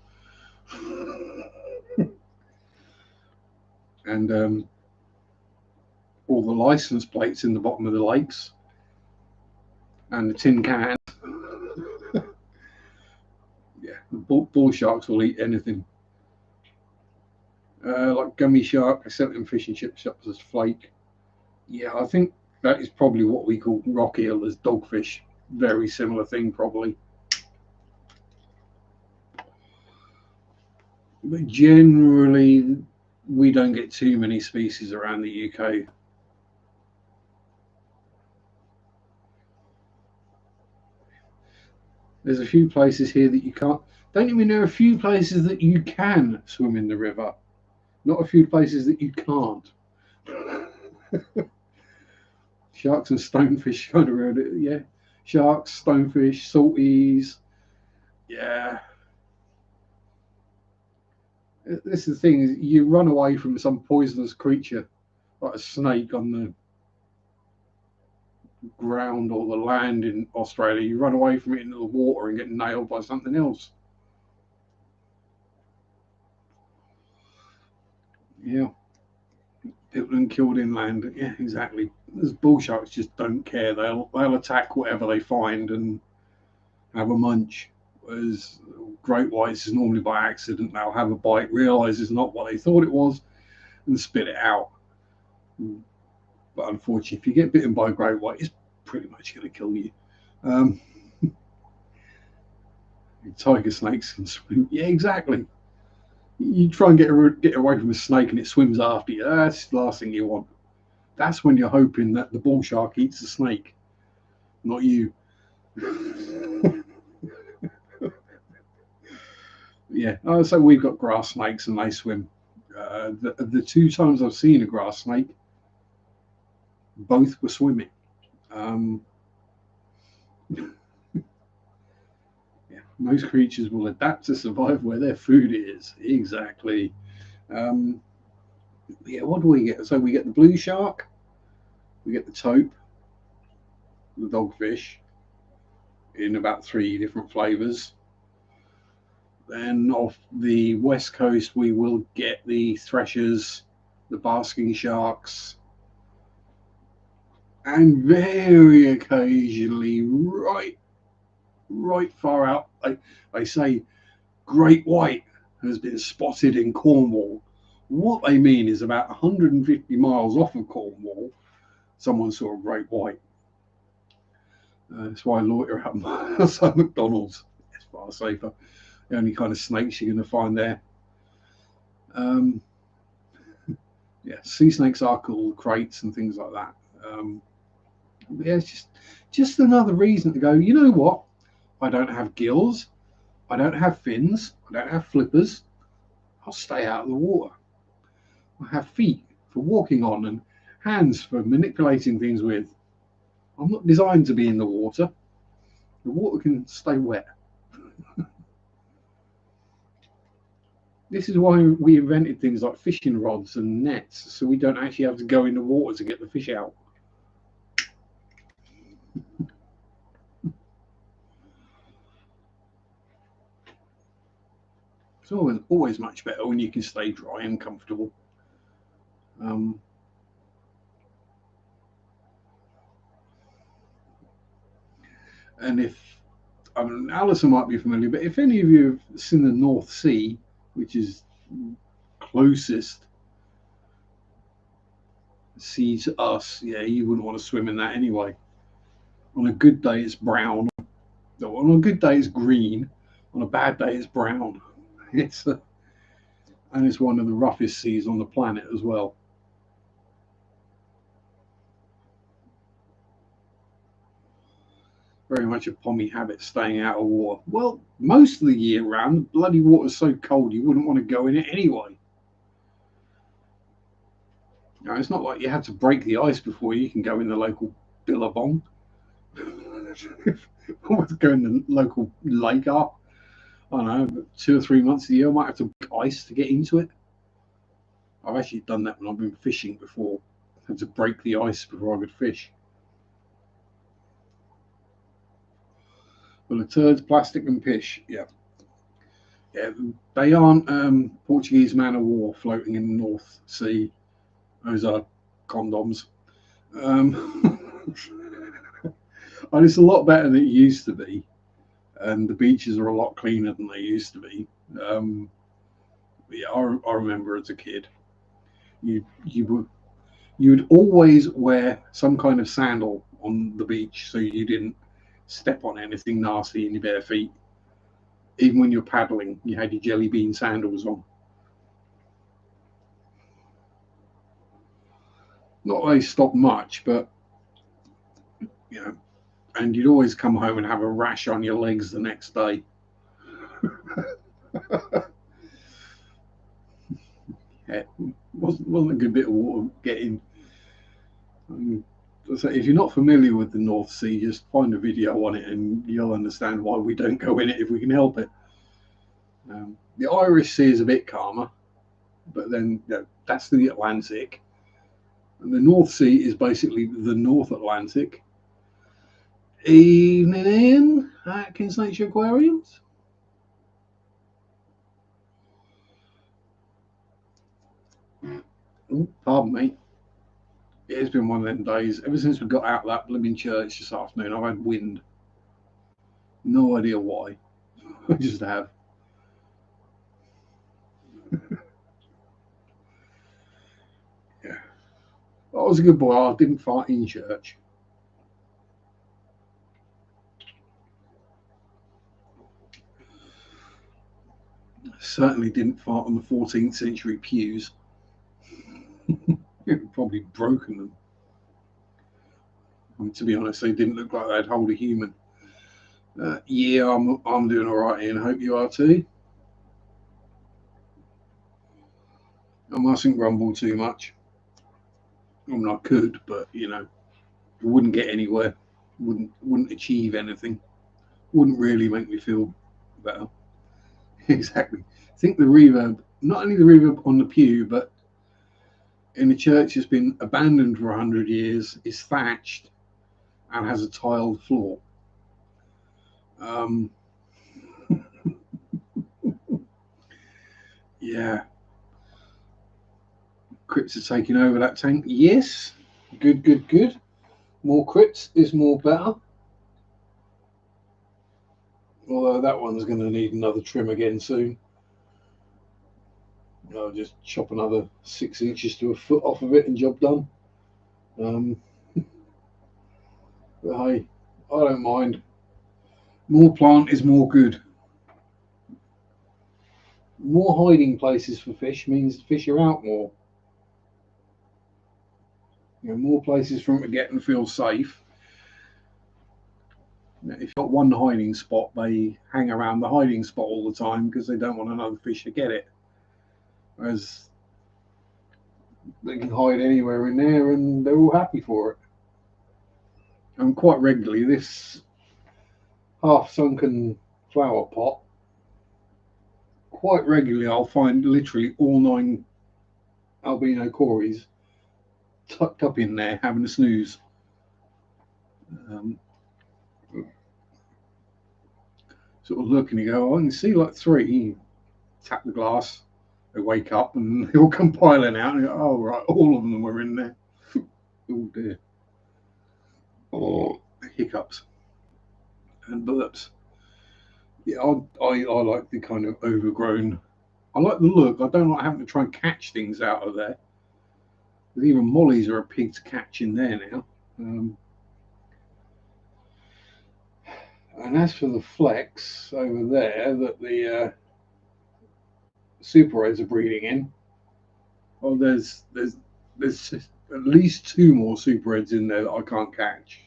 And all the license plates in the bottom of the lakes and the tin cans. Yeah, bull sharks will eat anything. Like gummy shark, I sell it in fish and chip shops as flake. Yeah, I think that is probably what we call rock eel as dogfish. Very similar thing, probably. But generally, we don't get too many species around the UK. There's a few places here that you can't. Don't you mean there are a few places that you can swim in the river, not a few places that you can't? Sharks and stonefish kind of around it. Yeah, sharks, stonefish, salties. Yeah. This is the thing: is you run away from some poisonous creature like a snake on the ground or the land in Australia. You run away from it into the water and get nailed by something else. Yeah, people been killed inland. Yeah, exactly. Those bull sharks just don't care. They'll attack whatever they find and have a munch. Whereas great whites is normally by accident. They'll have a bite, realise it's not what they thought it was, and spit it out. But unfortunately, if you get bitten by a great white, it's pretty much going to kill you. Um, tiger snakes can swim. Yeah, exactly. You try and get away from a snake and it swims after you. That's the last thing you want. That's when you're hoping that the bull shark eats the snake, not you. Yeah, so we've got grass snakes and they swim. The two times I've seen a grass snake, both were swimming. Yeah, most creatures will adapt to survive where their food is. Exactly. Yeah, what do we get? So we get the blue shark, we get the taupe, the dogfish in about 3 different flavors. Then off the west coast, we will get the threshers, the basking sharks, and very occasionally, right far out, they say great white has been spotted in Cornwall. What they mean is about 150 miles off of Cornwall, someone saw a great white. That's why I loiter outside McDonald's. It's far safer. The only kind of snakes you're going to find there. Yeah, sea snakes are cool, crates and things like that. Yeah, it's just another reason to go, you know what? I don't have gills. I don't have fins. I don't have flippers. I'll stay out of the water. I have feet for walking on and hands for manipulating things with. I'm not designed to be in the water. The water can stay wet. This is why we invented things like fishing rods and nets, so we don't actually have to go in the water to get the fish out. It's always much better when you can stay dry and comfortable. And if Alison might be familiar, but if any of you have seen the North Sea, which is closest sea to us, yeah, you wouldn't want to swim in that anyway. On a good day, it's brown. On a good day, it's green. On a bad day, it's brown. And it's one of the roughest seas on the planet as well. Very much a pommy habit, staying out of water. Well, most of the year round, the bloody water's so cold you wouldn't want to go in it anyway. Now, it's not like you have to break the ice before you can go in the local billabong. Or go in the local lake up. I don't know, 2 or 3 months a year, I might have to break ice to get into it. I've actually done that when I've been fishing before. I had to break the ice before I could fish. Well, the turds, plastic and fish, yeah. Yeah, they aren't Portuguese man of war floating in the North Sea. Those are condoms. And it's a lot better than it used to be. And the beaches are a lot cleaner than they used to be. Yeah, I remember as a kid, you would always wear some kind of sandal on the beach so you didn't step on anything nasty in your bare feet. Even when you're paddling, you had your jelly bean sandals on. Not that they stop much, but you know, and you'd always come home and have a rash on your legs the next day. Yeah, wasn't a good bit of water getting. So if you're not familiar with the North Sea, just find a video on it and you'll understand why we don't go in it if we can help it. The Irish Sea is a bit calmer, but then that's the Atlantic. And the North Sea is basically the North Atlantic. Evening in Atkins Nature Aquariums. Oh, pardon me. It's been one of them days. Ever since we got out of that blooming church this afternoon, I've had wind. No idea why. I just have. Yeah. I was a good boy. I didn't fart in church. Certainly didn't fart on the 14th century pews. Probably broken them. To be honest, they didn't look like they'd hold a human. Yeah, I'm doing all right, Ian. Hope you are too. I mustn't grumble too much. I mean, I could, but wouldn't get anywhere. Wouldn't achieve anything. Wouldn't really make me feel better. Exactly. I think the reverb, not only the reverb on the pew, but in the church has been abandoned for 100 years, is thatched, and has a tiled floor. Yeah. Crits are taking over that tank. Yes. Good. More crits is more better. Although that one's going to need another trim again soon. I'll just chop another 6 inches to a foot off of it and job done. But hey, I don't mind. More plant is more good. More hiding places for fish means fish are out more. More places for them to get and feel safe. If you've got one hiding spot, they hang around the hiding spot all the time because they don't want another fish to get it. Whereas they can hide anywhere in there and they're all happy for it. And quite regularly, this half-sunken flower pot, quite regularly I'll find literally all 9 albino cories tucked up in there having a snooze. Sort of look and you go, I can see like 3. You tap the glass, they wake up and they all come piling out and you go, oh right, all of them were in there. Oh dear. Oh, hiccups and burps. Yeah, I like the kind of overgrown. I like the look. I don't like having to try and catch things out of there. Even mollies are a pig to catch in there now. And as for the flex over there that the super reds are breeding in, well, there's at least 2 more super reds in there that I can't catch.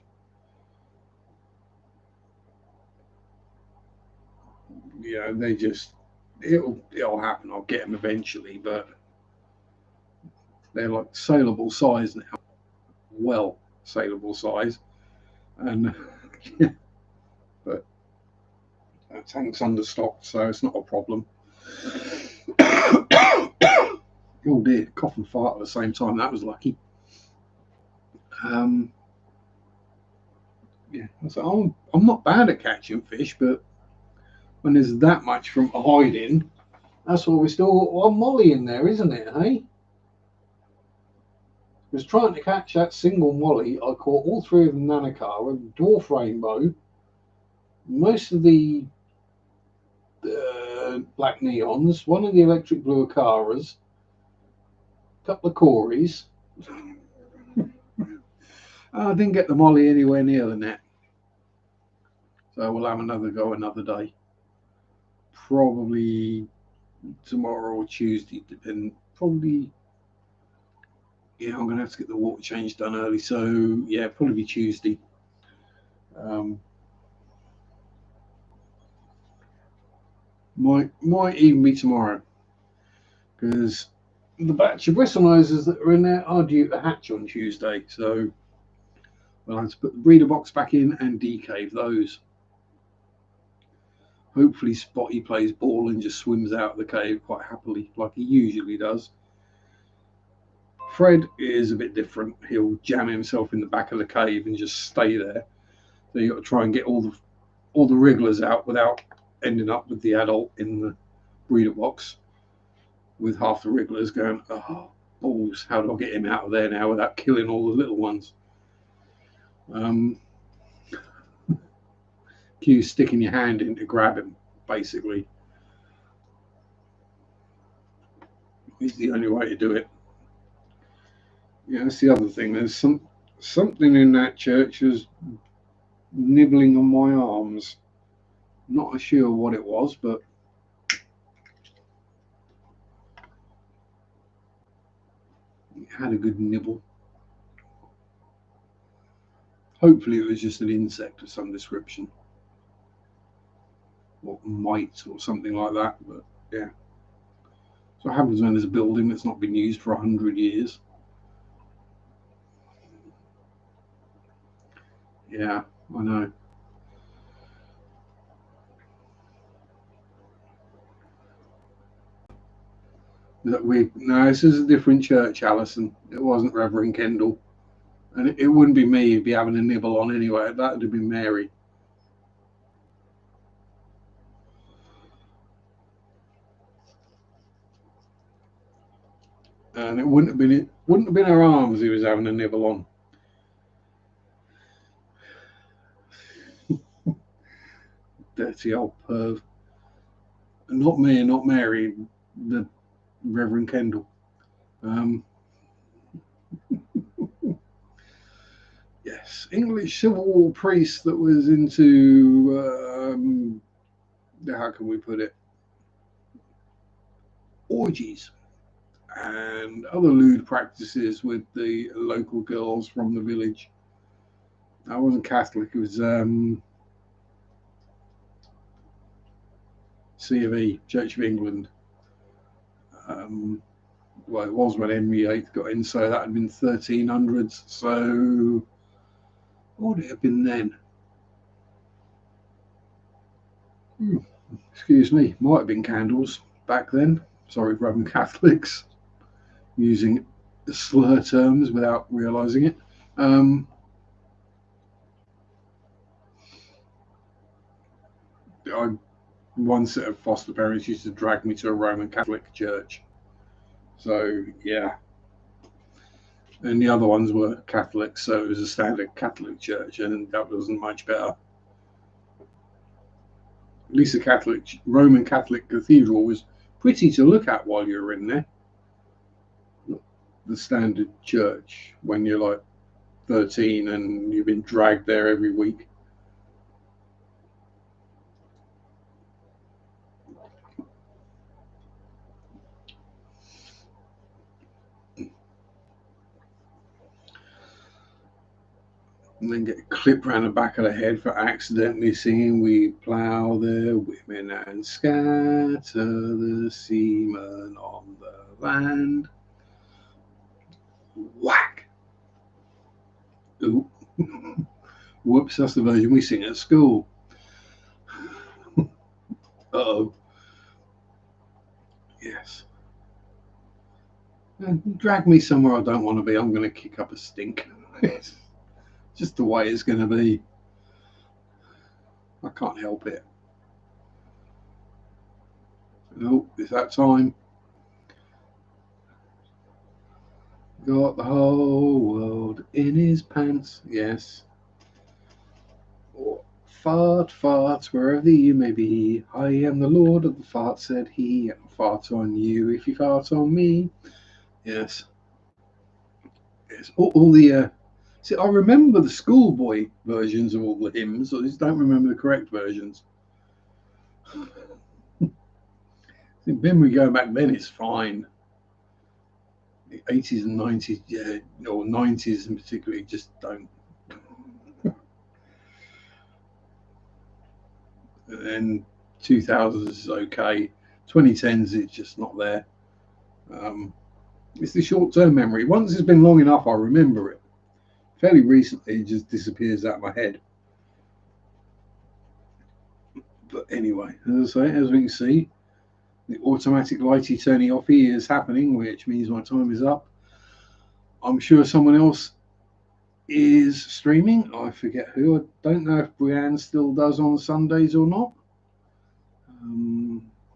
They just it'll happen. I'll get them eventually, but they're like saleable size now. Well, saleable size, and yeah, but that tank's understocked, so it's not a problem. Oh dear, cough and fart at the same time. That was lucky. Yeah, so I'm not bad at catching fish, but when there's that much from hiding, that's why we still got one molly in there, isn't it, hey? I was trying to catch that single molly. I caught all 3 of the Nanacara, dwarf rainbow, most of the black neons, 1 of the electric blue acaras, a couple of cories. I didn't get the molly anywhere near the net. So we'll have another go another day. Probably tomorrow or Tuesday, depending. Probably, yeah, I'm going to have to get the water change done early. So, yeah, probably Tuesday. Might even be tomorrow. Because the batch of bristlenoses that are in there are due to hatch on Tuesday. So we'll have to put the breeder box back in and decave those. Hopefully Spotty plays ball and just swims out of the cave quite happily, like he usually does. Fred is a bit different. He'll jam himself in the back of the cave and just stay there. So you've got to try and get all the wrigglers out without ending up with the adult in the breeder box with half the wrigglers going, oh, balls, how do I get him out of there now without killing all the little ones? Cue sticking your hand in to grab him, basically. It's the only way to do it. Yeah, that's the other thing. There's something in that church was nibbling on my arms. Not sure what it was, but it had a good nibble. Hopefully it was just an insect of some description. Or mite or something like that, but yeah. So what happens when there's a building that's not been used for 100 years? Yeah, I know. No, this is a different church, Alison. It wasn't Reverend Kendall. And it wouldn't be me who'd be having a nibble on anyway. That would have been Mary. And it wouldn't have been her arms he was having a nibble on. Dirty old perv. Not me, not Mary, the Reverend Kendall. Yes, English Civil War priest that was into, how can we put it, orgies and other lewd practices with the local girls from the village. I wasn't Catholic, it was C of E, Church of England. Well, it was when Henry VIII got in, so that had been 1300s. So what would it have been then? Excuse me, might have been candles back then. Sorry, Roman Catholics, using slur terms without realising it. One set of foster parents used to drag me to a Roman Catholic church. So, yeah. And the other ones were Catholics, so it was a standard Catholic church, and that wasn't much better. At least the Roman Catholic cathedral was pretty to look at while you were in there. The standard church, when you're like 13 and you've been dragged there every week. And then get clipped around the back of the head for accidentally singing "We plough the women and scatter the seamen on the land." Whack! Ooh. Whoops, that's the version we sing at school. Uh-oh. Yes. And drag me somewhere I don't want to be. I'm going to kick up a stink. Just the way it's going to be. I can't help it. Oh, it's that time. Got the whole world in his pants. Yes. Fart, farts, wherever you may be. I am the Lord of the fart, said he. And fart on you if you fart on me. Yes. Yes. All the see, I remember the schoolboy versions of all the hymns. I just don't remember the correct versions. I think memory going back then is fine. The 80s and 90s, yeah, or 90s in particular, just don't. And then 2000s is okay. 2010s, it's just not there. It's the short-term memory. Once it's been long enough, I remember it. Fairly recently, it just disappears out of my head. But anyway, as I say, as we can see, the automatic lighty turny offy is happening, which means my time is up. I'm sure someone else is streaming. I forget who. I don't know if Brienne still does on Sundays or not.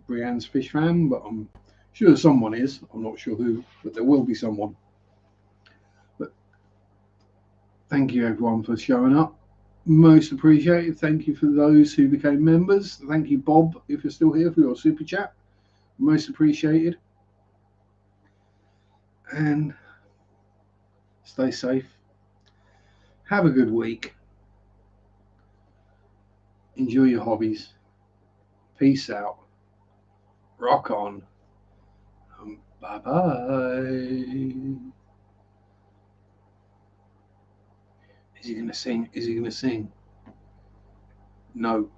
Brienne's Fish Fan, but I'm sure someone is. I'm not sure who, but there will be someone. But thank you everyone for showing up. Most appreciated. Thank you for those who became members. Thank you, Bob, if you're still here, for your super chat. Most appreciated. And stay safe. Have a good week. Enjoy your hobbies. Peace out. Rock on. Bye bye. Is he going to sing? Is he going to sing? No.